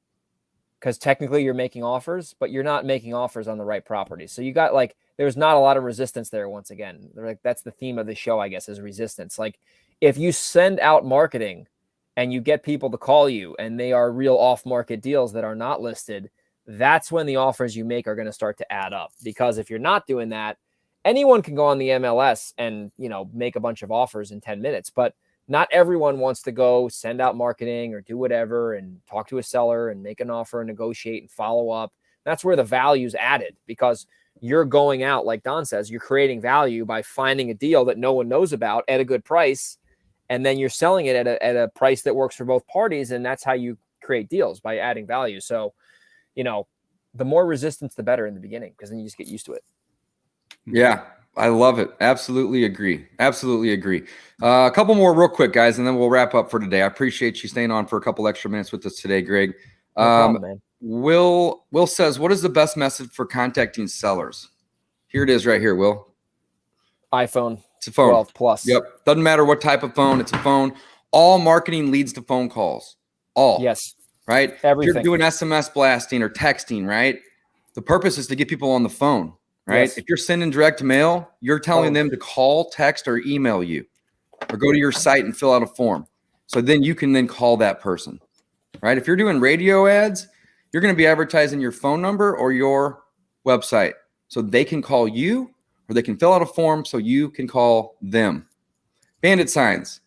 because technically you're making offers, but you're not making offers on the right property. So you got there's not a lot of resistance there. Once again, that's the theme of the show, I guess, is resistance. Like if you send out marketing and you get people to call you and they are real off-market deals that are not listed, that's when the offers you make are going to start to add up. Because if you're not doing that, anyone can go on the MLS and, make a bunch of offers in 10 minutes, but not everyone wants to go send out marketing or do whatever and talk to a seller and make an offer and negotiate and follow up. That's where the value's added, because you're going out, like Don says, you're creating value by finding a deal that no one knows about at a good price. And then you're selling it at a price that works for both parties. And that's how you create deals, by adding value. So, the more resistance, the better in the beginning, because then you just get used to it. Yeah, I love it. Absolutely agree. A couple more real quick, guys, and then we'll wrap up for today. I appreciate you staying on for a couple extra minutes with us today, Greg. No problem, man. Will says, what is the best method for contacting sellers? Here it is right here, Will. iPhone. It's a phone. 12 plus. Yep. Doesn't matter what type of phone. It's a phone. All marketing leads to phone calls. All. Yes. Right? Everything. If you're doing SMS blasting or texting, right? The purpose is to get people on the phone, right? Yes. If you're sending direct mail, you're telling them to call, text, or email you, or go to your site and fill out a form. So then you can then call that person, right? If you're doing radio ads, you're going to be advertising your phone number or your website so they can call you, or they can fill out a form so you can call them. Bandit signs.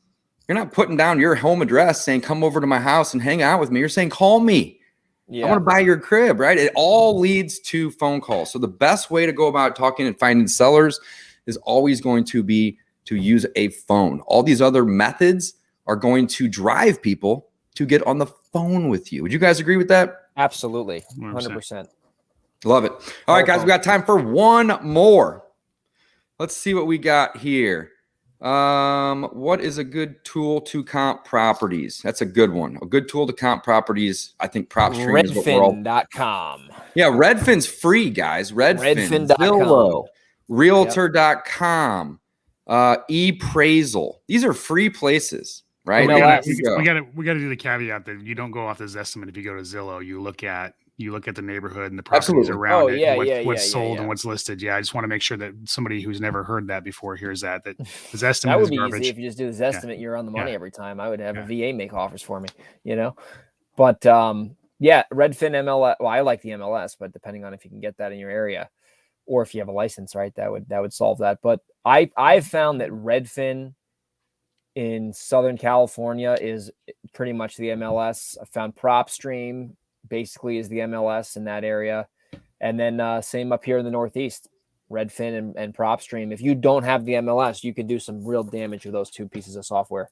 You're not putting down your home address saying, come over to my house and hang out with me. You're saying, call me. Yeah. I want to buy your crib, right? It all leads to phone calls. So the best way to go about talking and finding sellers is always going to be to use a phone. All these other methods are going to drive people to get on the phone with you. Would you guys agree with that? Absolutely. 100%. Love it. All right, guys, we got time for one more. Let's see what we got here. What is a good tool to comp properties? That's a good one. A good tool to comp properties. I think PropStream is what we're all. Redfin.com. Yeah, Redfin's free, guys. Redfin. Redfin.com. Realtor.com. ePraisal. These are free places, right? We got to do the caveat that you don't go off this estimate. If you go to Zillow, you look at the neighborhood and the properties around what's sold and what's listed. Yeah, I just want to make sure that somebody who's never heard that before hears that this estimate that would is be garbage. Easy if you just do this estimate. You're on the money every time. I would have a VA make offers for me, But Redfin MLS. Well, I like the MLS, but depending on if you can get that in your area, or if you have a license, right, that would solve that. But I've found that Redfin in Southern California is pretty much the MLS. I found PropStream basically is the MLS in that area. And then same up here in the Northeast, Redfin and PropStream. If you don't have the MLS, you can do some real damage with those two pieces of software.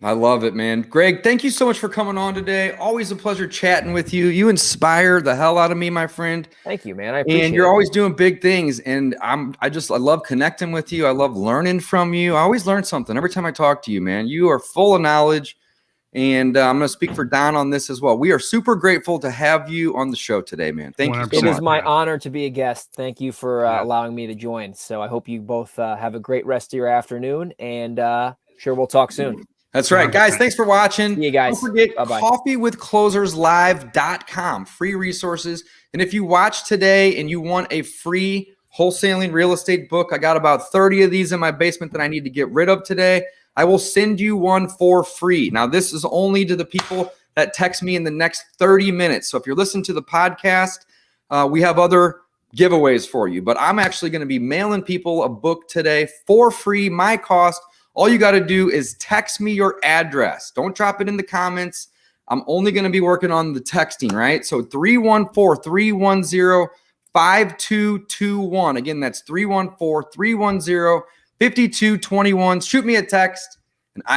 I love it, man. Greg, thank you so much for coming on today. Always a pleasure chatting with you. You inspire the hell out of me, my friend. Thank you, man. I appreciate it. And you're always doing big things. And I love connecting with you. I love learning from you. I always learn something every time I talk to you, man. You are full of knowledge. And I'm going to speak for Don on this as well. We are super grateful to have you on the show today, man. Thank you so much. It is my honor to be a guest. Thank you for allowing me to join. So I hope you both have a great rest of your afternoon, and sure we'll talk soon. That's right, guys. Thanks for watching. See you guys. Don't forget Bye-bye. coffeewithcloserslive.com, free resources. And if you watch today and you want a free wholesaling real estate book, I got about 30 of these in my basement that I need to get rid of today. I will send you one for free. Now, this is only to the people that text me in the next 30 minutes. So if you're listening to the podcast, we have other giveaways for you. But I'm actually going to be mailing people a book today for free, my cost. All you got to do is text me your address. Don't drop it in the comments. I'm only going to be working on the texting, right? So 314-310-5221. Again, that's 314-310-5221. Shoot me a text.